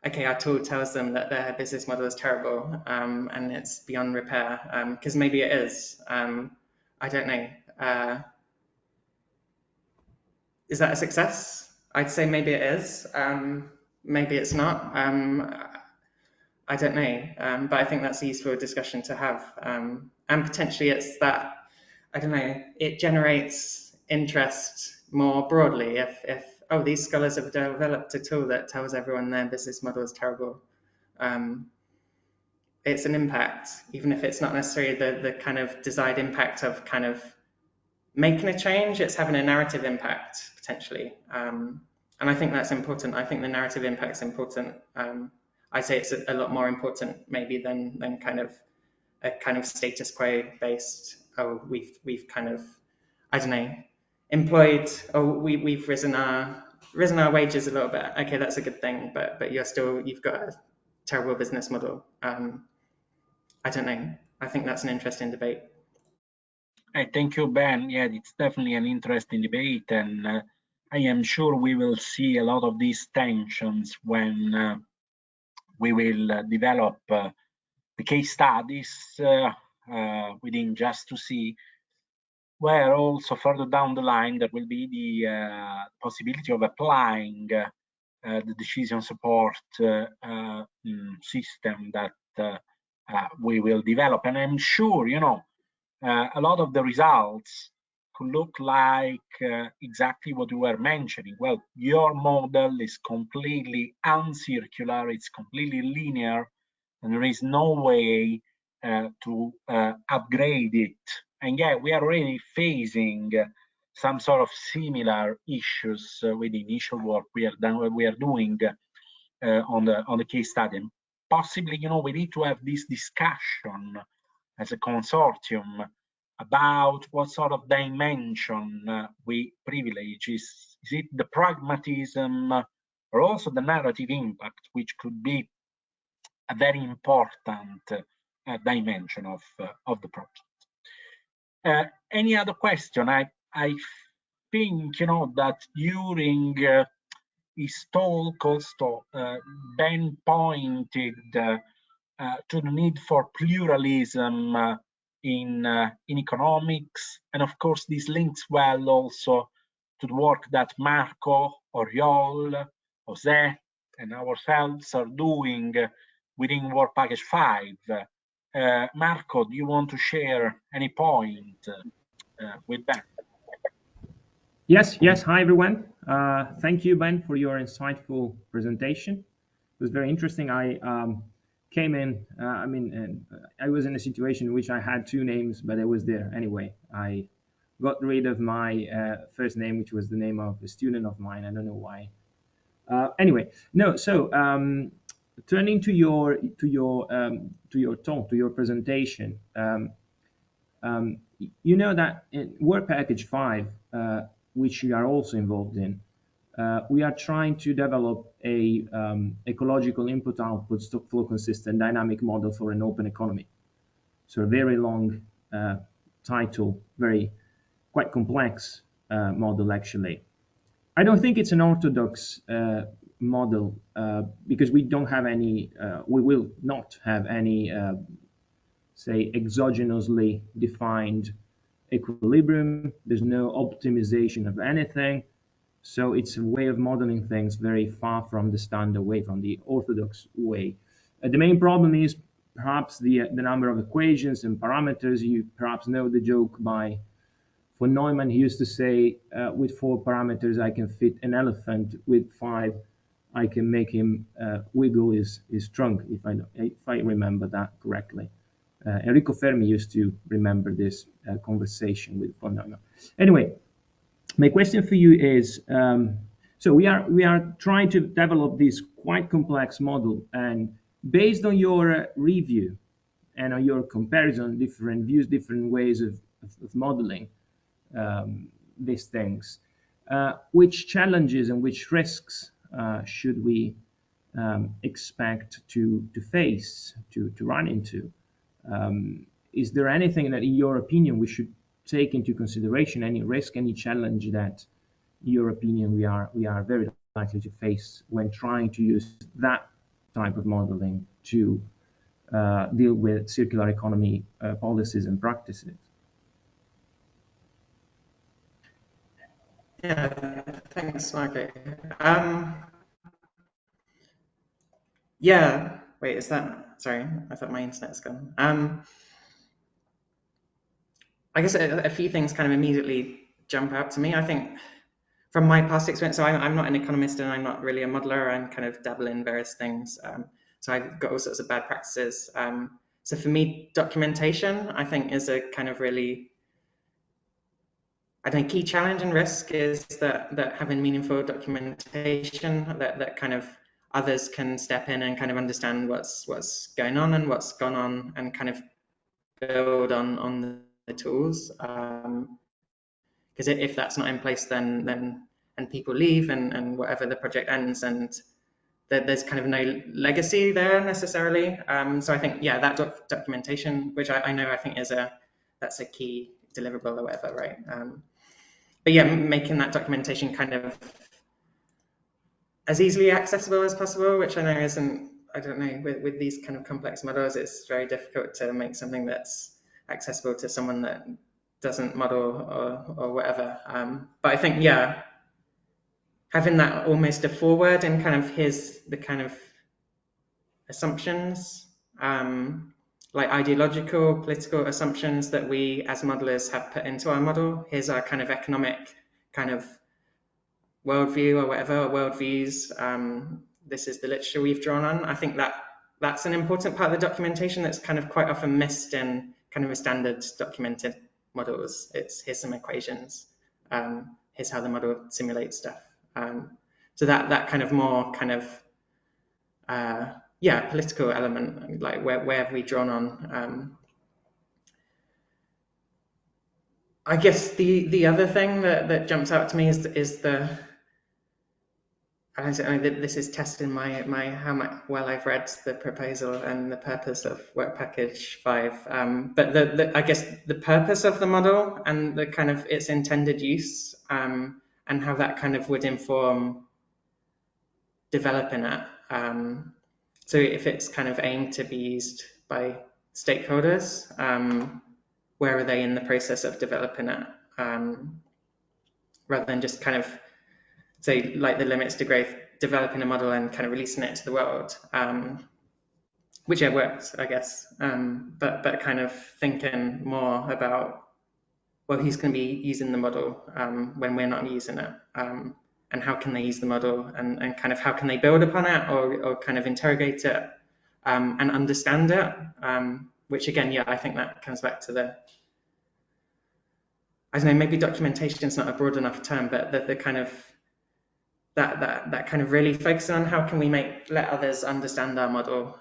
okay, our tool tells them that their business model is terrible and it's beyond repair, because maybe it is. I don't know. Is that a success? I'd say maybe it is. Maybe it's not. I don't know. But I think that's a useful discussion to have. And potentially it's that, I don't know, it generates interest more broadly if oh, these scholars have developed a tool that tells everyone their business model is terrible. It's an impact, even if it's not necessarily the kind of desired impact of kind of making a change, it's having a narrative impact potentially. And I think that's important. I think the narrative impact is important. I'd say it's a lot more important maybe than kind of a kind of status quo based, oh, we've kind of, I don't know, employed, or we've risen our wages a little bit. Okay, that's a good thing, but you've got a terrible business model. I don't know. I think that's an interesting debate. Thank you, Ben. Yeah, it's definitely an interesting debate, and I am sure we will see a lot of these tensions when we will develop the case studies within just to see, where also further down the line there will be the possibility of applying the decision support system that we will develop. And I'm sure, you know, a lot of the results could look like exactly what you were mentioning. Well, your model is completely uncircular, it's completely linear, and there is no way to upgrade it. And yeah, we are already facing some sort of similar issues with the initial work we are doing on the case study. And possibly, you know, we need to have this discussion as a consortium about what sort of dimension we privilege. Is it the pragmatism or also the narrative impact, which could be a very important dimension of the project. Any other question? I think, you know, that during his talk also Ben pointed to the need for pluralism in economics, and of course this links well also to the work that Marco, Oriol, Jose, and ourselves are doing within Work Package 5. Marco, do you want to share any point with Ben? Yes. Hi, everyone. Thank you, Ben, for your insightful presentation. It was very interesting. I came in, I was in a situation in which I had two names, but I was there anyway. I got rid of my first name, which was the name of a student of mine. I don't know why. Anyway, no. So turning to your talk, to your presentation, you know that in Work Package 5, which we are also involved in, we are trying to develop a ecological input-output stock flow consistent dynamic model for an open economy. So a very long title, quite complex model actually. I don't think it's an orthodox model because we don't have any, we will not have any, say, exogenously defined equilibrium. There's no optimization of anything. So it's a way of modeling things very far from the standard way, from the orthodox way. The main problem is perhaps the number of equations and parameters. You perhaps know the joke by von Neumann. He used to say, with 4 parameters, I can fit an elephant. With 5, I can make him wiggle his trunk, if I remember that correctly. Enrico Fermi used to remember this conversation with von Neumann. Anyway, my question for you is, so we are trying to develop this quite complex model, and based on your review and on your comparison, different views, different ways of modeling these things, which challenges and which risks should we expect to face, to run into? Is there anything that, in your opinion, we should take into consideration, any risk, any challenge that, in your opinion, we are very likely to face when trying to use that type of modeling to deal with circular economy policies and practices? Yeah, thanks, Margaret. Yeah, wait, is that, sorry, I thought my internet's gone. I guess a few things kind of immediately jump out to me. I think from my past experience, so I'm not an economist and I'm not really a modeler. I'm kind of dabble in various things. So I've got all sorts of bad practices. So for me, documentation, I think, is a kind of really, I think, key challenge and risk is that having meaningful documentation, that kind of others can step in and kind of understand what's going on and what's gone on and kind of build on the tools. Because if that's not in place, then people leave and whatever, the project ends, and there's kind of no legacy there necessarily. So I think, yeah, that documentation, which I know, I think that's a key deliverable or whatever, right? But yeah, making that documentation kind of as easily accessible as possible, which I know isn't, I don't know, with these kind of complex models, it's very difficult to make something that's accessible to someone that doesn't model or whatever. But I think, yeah, having that almost a foreword and kind of the kind of assumptions, like ideological, political assumptions that we as modelers have put into our model. Here's our kind of economic kind of worldview or whatever, or worldviews. This is the literature we've drawn on. I think that's an important part of the documentation that's kind of quite often missed in kind of a standard documented models. Here's some equations. Here's how the model simulates stuff. So that kind of more kind of yeah, political element, like where have we drawn on? I guess the other thing that jumps out to me is the, I don't know, this is testing how well I've read the proposal and the purpose of Work Package 5. But I guess the purpose of the model and the kind of its intended use, and how that kind of would inform developing it. So if it's kind of aimed to be used by stakeholders, where are they in the process of developing it? Rather than just kind of, say, like the limits to growth, developing a model and kind of releasing it to the world, which works, I guess. But kind of thinking more about, well, who's going to be using the model when we're not using it? And how can they use the model, and kind of how can they build upon it or kind of interrogate it and understand it, which again, yeah, I think that comes back to the, I don't know, maybe documentation is not a broad enough term, but the kind of that kind of really focusing on how can we let others understand our model,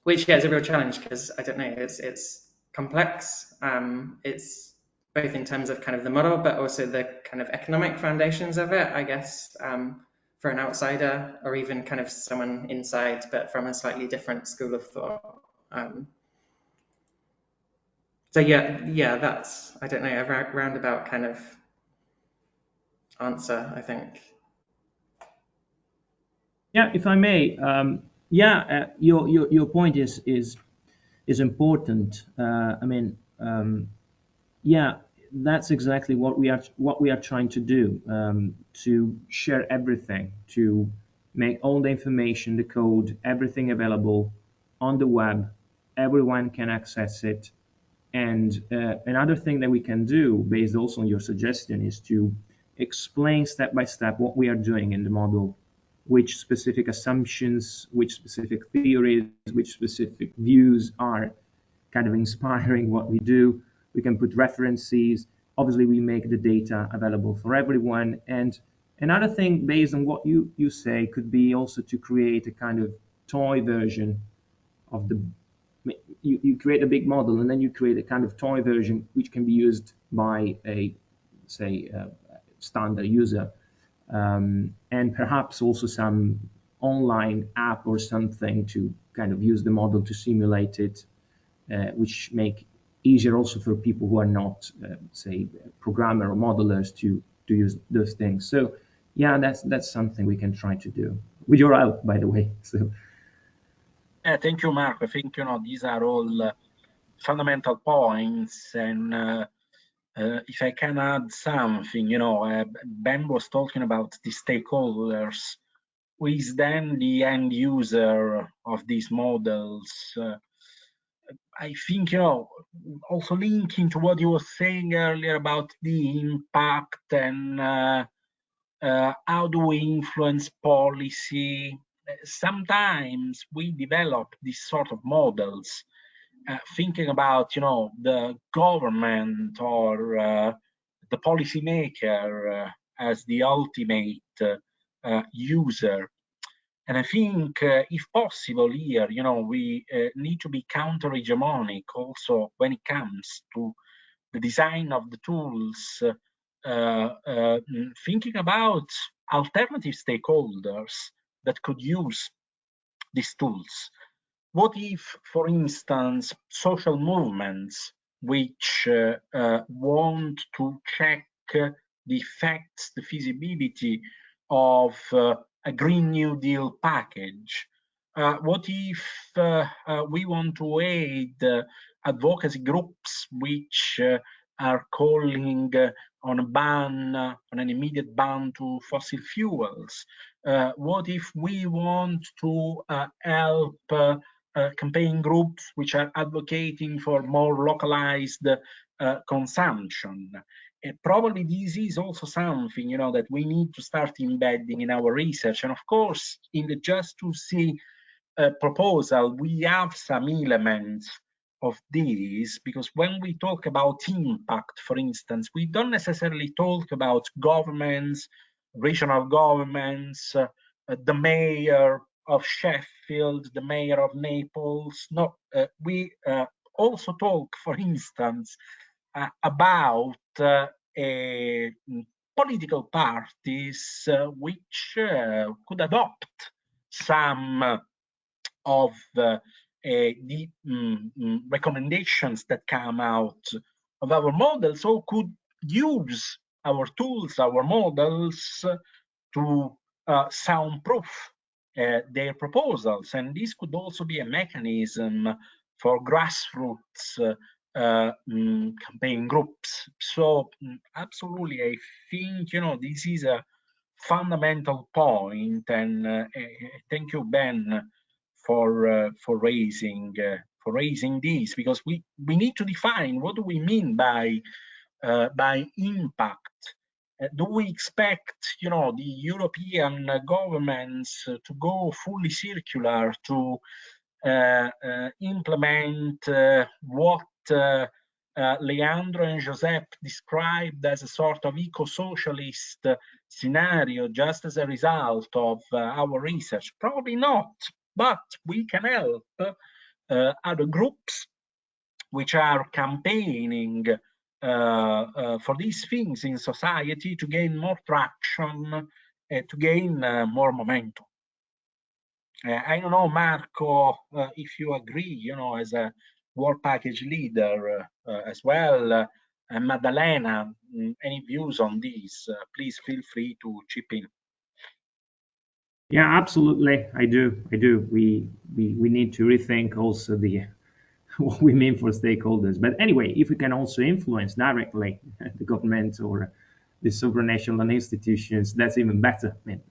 which is a real challenge because I don't know, it's complex. It's both in terms of kind of the model, but also the kind of economic foundations of it, I guess, for an outsider or even kind of someone inside, but from a slightly different school of thought. So yeah, that's, I don't know, a roundabout kind of answer, I think. Yeah, if I may, your point is important. Yeah, that's exactly what we are trying to do, to share everything, to make all the information, the code, everything available on the web. Everyone can access it. And another thing that we can do, based also on your suggestion, is to explain step by step what we are doing in the model, which specific assumptions, which specific theories, which specific views are kind of inspiring what we do. We can put references. Obviously, we make the data available for everyone. And another thing, based on what you say, could be also to create a kind of toy version of the. You create a big model, and then you create a kind of toy version which can be used by a, say, standard user, and perhaps also some online app or something to kind of use the model to simulate it, which make easier also for people who are not, say, programmer or modelers to use those things. So yeah, that's something we can try to do with your help, by the way. So. Thank you, Mark. I think these are all fundamental points, and if I can add something, Ben was talking about the stakeholders. Who is then the end user of these models? I think, also linking to what you were saying earlier about the impact and how do we influence policy. Sometimes we develop these sort of models thinking about, the government or the policymaker as the ultimate user. And I think, if possible, here, we need to be counter-hegemonic also when it comes to the design of the tools, thinking about alternative stakeholders that could use these tools. What if, for instance, social movements which want to check the effects, the feasibility of a Green New Deal package? What if we want to aid advocacy groups which are calling on a ban, on an immediate ban to fossil fuels? What if we want to help campaign groups which are advocating for more localized consumption? Probably this is also something that we need to start embedding in our research. And of course, in the Just to See proposal, we have some elements of this, because when we talk about impact, for instance, we don't necessarily talk about governments, regional governments, the mayor of Sheffield, the mayor of Naples. No, we also talk, for instance, about political parties which could adopt some of the recommendations that come out of our models, or could use our tools, our models, to soundproof their proposals. And this could also be a mechanism for grassroots campaign groups. So absolutely, I think this is a fundamental point, and thank you, Ben, for raising this, because we need to define what do we mean by impact. Do we expect the European governments to go fully circular, to implement what Leandro and Josep described as a sort of eco-socialist scenario just as a result of our research? Probably not, but we can help other groups which are campaigning for these things in society to gain more traction, to gain more momentum. I don't know, Marco, if you agree, as a war package leader as well. Maddalena, any views on this? Please feel free to chip in. Yeah, absolutely. I do. We need to rethink also the what we mean for stakeholders. But anyway, if we can also influence directly the government or the supranational institutions, that's even better. I mean,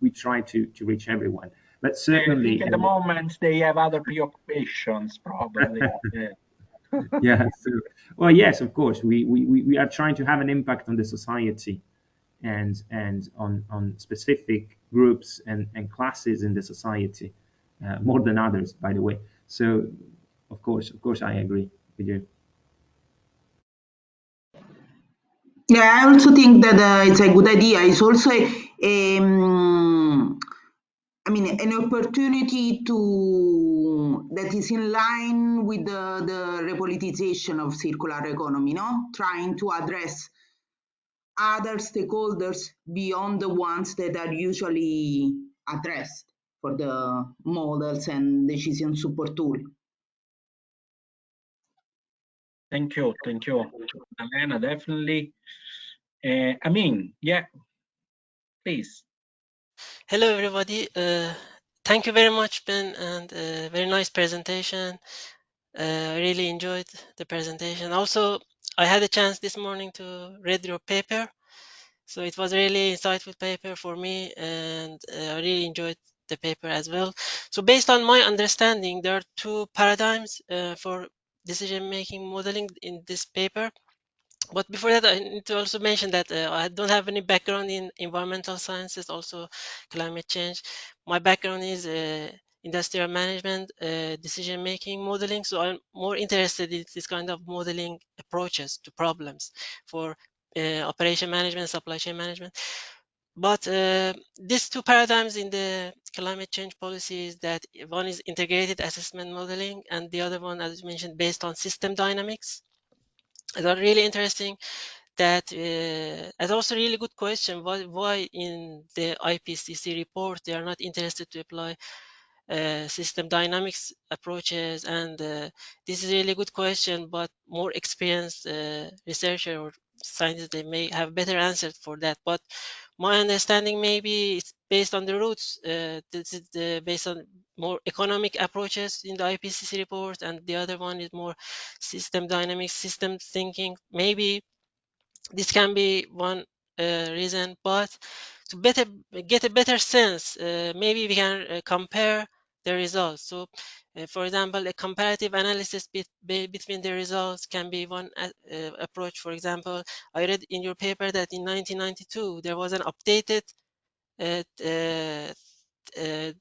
we try to reach everyone. But I certainly, think at the moment they have other preoccupations, probably. yeah. So, well, yes, of course, we are trying to have an impact on the society and on specific groups and classes in the society, more than others, by the way. So, of course, I agree with you. Yeah, I also think that it's a good idea. It's also I mean, an opportunity that is in line with the repoliticization of circular economy, no? Trying to address other stakeholders beyond the ones that are usually addressed for the models and decision support tool. Thank you, Elena. Definitely. I mean, yeah, please. Hello, everybody. Thank you very much, Ben, and very nice presentation. I really enjoyed the presentation. Also, I had a chance this morning to read your paper, so it was a really insightful paper for me, and I really enjoyed the paper as well. So based on my understanding, there are two paradigms for decision-making modeling in this paper. But before that, I need to also mention that I don't have any background in environmental sciences, also climate change. My background is industrial management, decision making, modeling. So I'm more interested in this kind of modeling approaches to problems for operation management, supply chain management. But these two paradigms in the climate change policy is that one is integrated assessment modeling, and the other one, as you mentioned, based on system dynamics. They are really interesting. That is also a really good question. Why in the IPCC report they are not interested to apply system dynamics approaches? And this is a really good question, but more experienced researcher or scientists, they may have better answers for that. But my understanding maybe it's based on the roots. This is based on more economic approaches in the IPCC report, and the other one is more system dynamics, system thinking. Maybe this can be one reason, but to get a better sense, maybe we can compare the results. So, for example, a comparative analysis between the results can be one approach. For example, I read in your paper that in 1992 there was an updated uh, uh, uh,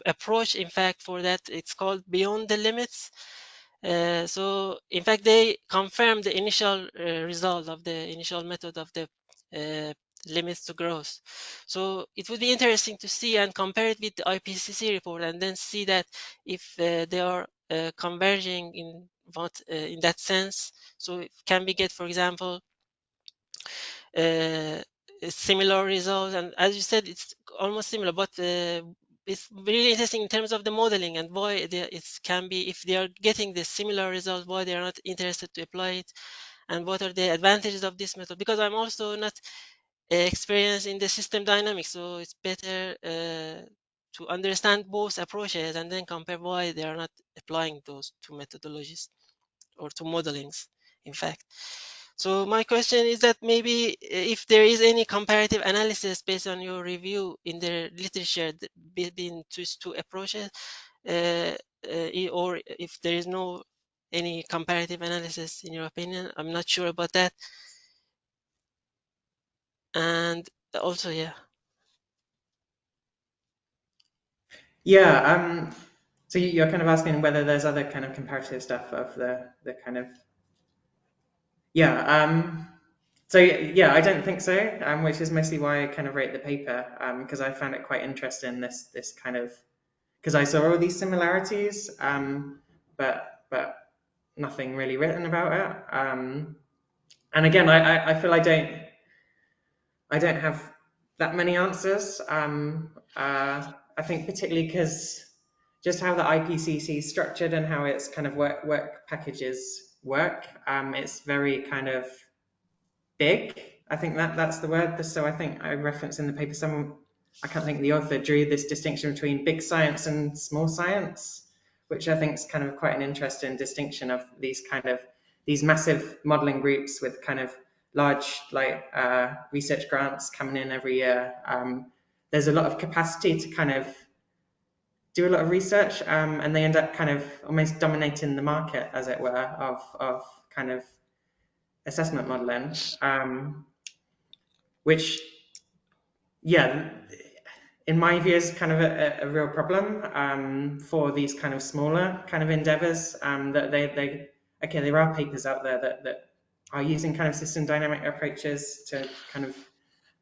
approach. In fact, for that, it's called beyond the limits. So in fact, they confirmed the initial result of the initial method of the limits to growth. So it would be interesting to see and compare it with the IPCC report, and then see that if they are converging in what in that sense. So can we get, for example, similar results? And as you said, it's almost similar, but it's really interesting in terms of the modeling and why it can be, if they are getting the similar results, why they are not interested to apply it, and what are the advantages of this method. Because I'm also not experienced in the system dynamics, so it's better to understand both approaches and then compare why they are not applying those two methodologies or two modelings, in fact. So my question is that maybe if there is any comparative analysis based on your review in the literature between these two approaches, or if there is no any comparative analysis in your opinion, I'm not sure about that. And also, yeah. Yeah, so you're kind of asking whether there's other kind of comparative stuff of the kind of, yeah, so yeah, I don't think so, which is mostly why I kind of wrote the paper, because I found it quite interesting, this kind of, because I saw all these similarities, but nothing really written about it. And again, I feel I don't have that many answers. I think particularly because, just how the IPCC is structured and how its kind of work packages work. It's very kind of big. I think that's the word. So I think I referenced in the paper, I can't think the author drew this distinction between big science and small science, which I think is kind of quite an interesting distinction of these massive modeling groups with kind of large research grants coming in every year. There's a lot of capacity to kind of do a lot of research, and they end up kind of almost dominating the market, as it were, of kind of assessment modeling, which, yeah, in my view is kind of a real problem for these kind of smaller kind of endeavors. That there are papers out there that are using kind of system dynamic approaches to kind of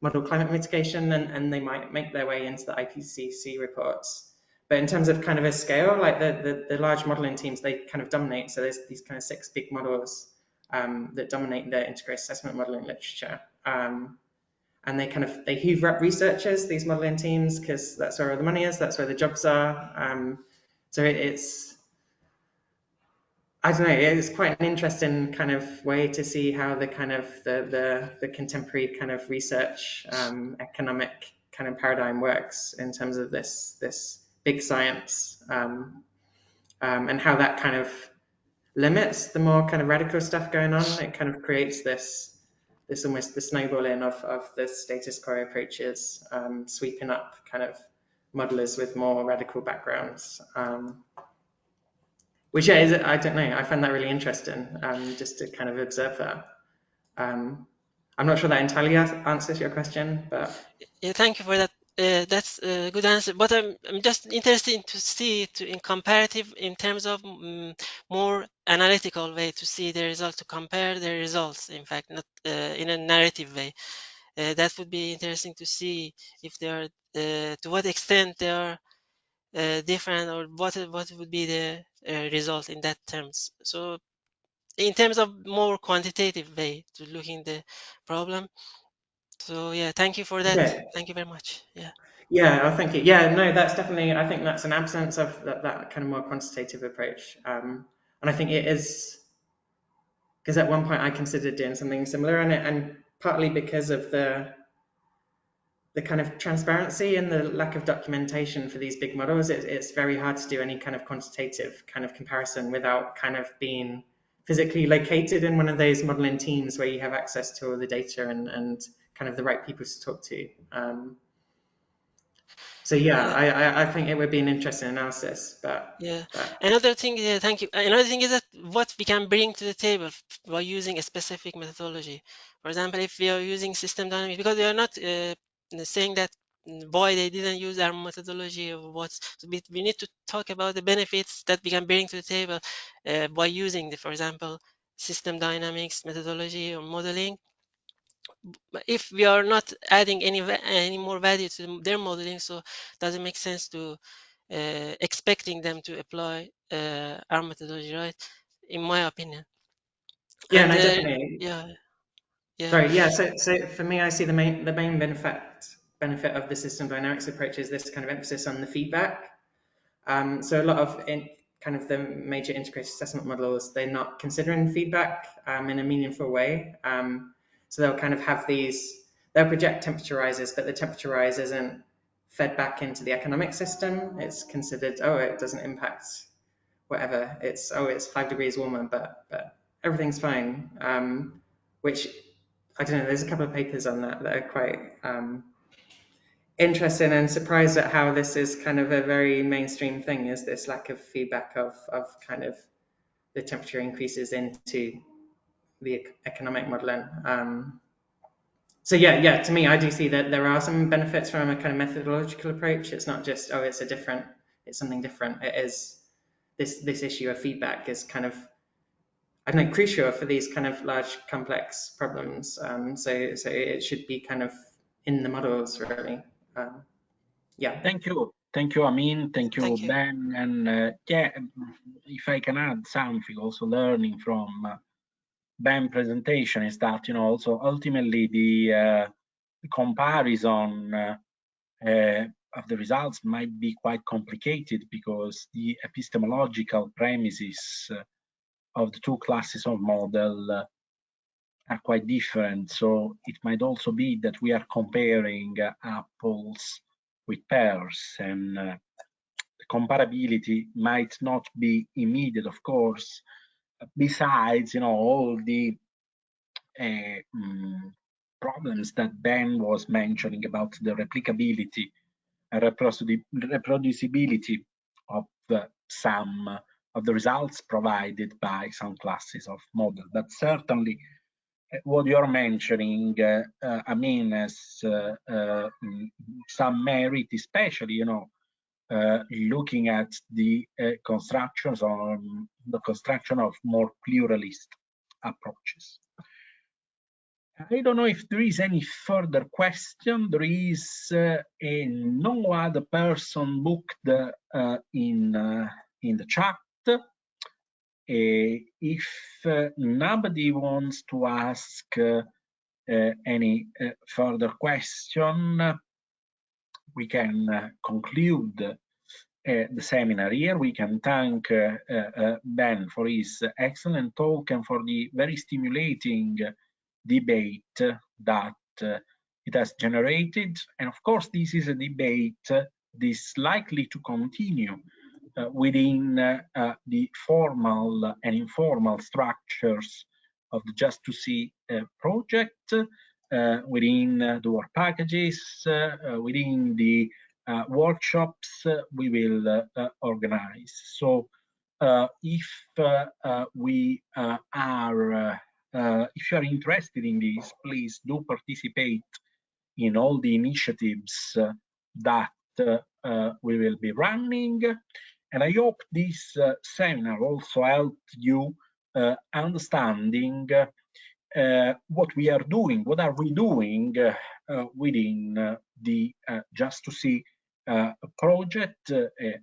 model climate mitigation, and they might make their way into the IPCC reports. But in terms of kind of a scale, like the large modeling teams, they kind of dominate. So there's these kind of 6 big models that dominate the integrated assessment modeling literature. And they hoover up researchers, these modeling teams, because that's where all the money is, that's where the jobs are. So it's, I don't know, it's quite an interesting kind of way to see how the kind of the contemporary kind of research economic kind of paradigm works in terms of this big science, and how that kind of limits the more kind of radical stuff going on. It kind of creates this almost the snowballing of the status quo approaches, sweeping up kind of modelers with more radical backgrounds. Which is, I don't know, I find that really interesting, just to kind of observe that. I'm not sure that entirely answers your question, but Yeah, thank you for that. That's a good answer. But I'm just interested to see it in comparative, in terms of more analytical way to see the result, to compare the results. In fact, not in a narrative way. That would be interesting to see if they are, to what extent they are different, or what would be the result in that terms. So in terms of more quantitative way to looking the problem. So yeah, thank you for that. yeah. Thank you very much. Yeah. Yeah, oh, thank you. Yeah, no, that's definitely, I think that's an absence of that kind of more quantitative approach. And I think it is, because at one point I considered doing something similar, and partly because of the kind of transparency and the lack of documentation for these big models, it's very hard to do any kind of quantitative kind of comparison without kind of being physically located in one of those modeling teams where you have access to all the data and kind of the right people to talk to. So yeah, I think it would be an interesting analysis, but Yeah. Another thing, thank you. Another thing is that what we can bring to the table by using a specific methodology. For example, if we are using system dynamics, because we are not saying that why they didn't use our methodology or what. So we need to talk about the benefits that we can bring to the table by using for example, system dynamics methodology or modeling. But if we are not adding any more value to their modeling, so does it make sense to expecting them to apply our methodology, right? In my opinion. yeah, And no, definitely. yeah. Sorry, yeah. So for me, I see the main benefit of the system dynamics approach is this kind of emphasis on the feedback. So a lot of kind of the major integrated assessment models, they're not considering feedback in a meaningful way. So they'll kind of have they'll project temperature rises, but the temperature rise isn't fed back into the economic system. It's considered, oh, it doesn't impact whatever. It's 5 degrees warmer, but everything's fine. Which, I don't know, there's a couple of papers on that are quite interesting, and surprised at how this is kind of a very mainstream thing, is this lack of feedback of kind of the temperature increases into the economic modeling. So yeah, to me, I do see that there are some benefits from a kind of methodological approach. It's not just, oh, it's something different. It is this issue of feedback is kind of, I don't know, crucial for these kind of large complex problems. So it should be kind of in the models, really. Yeah. Thank you, Amin. Thank you, Ben. And yeah, if I can add something, also learning from Ben's presentation is that, also ultimately the comparison the results might be quite complicated because the epistemological premises of the two classes of model are quite different. So it might also be that we are comparing apples with pears, and the comparability might not be immediate, of course. Besides, all the problems that Ben was mentioning about the replicability and reproducibility of some of the results provided by some classes of model. But certainly what you're mentioning, I mean, has some merit, especially, looking at the constructions on the construction of more pluralist approaches. I don't know if there is any further question. There is no other person booked in the chat. If nobody wants to ask any further question, we can conclude the seminar here. We can thank Ben for his excellent talk and for the very stimulating debate that it has generated. And of course, this is a debate that is likely to continue within the formal and informal structures of the Just to See project, within the work packages, within the workshops we will organize. So if you are interested in this, please do participate in all the initiatives that we will be running. And I hope this seminar also helped you understanding what we are doing, what are we doing within the Just to See project.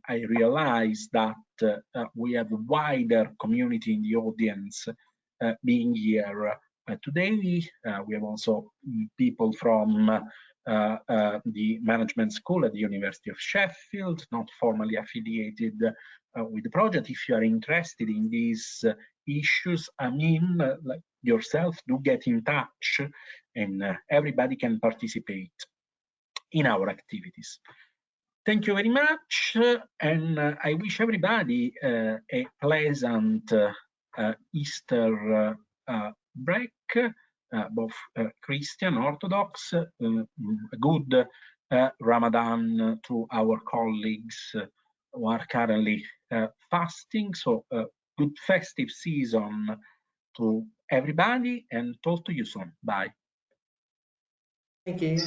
I realize that we have a wider community in the audience being here today. We have also people from the management school at the University of Sheffield, not formally affiliated with the project. If you are interested in these issues, I mean, like yourself, do get in touch, and everybody can participate in our activities. Thank you very much, and I wish everybody a pleasant Easter break, both Christian, Orthodox, a good Ramadan to our colleagues who are currently fasting. So good festive season to everybody, and talk to you soon. Bye. Thank you.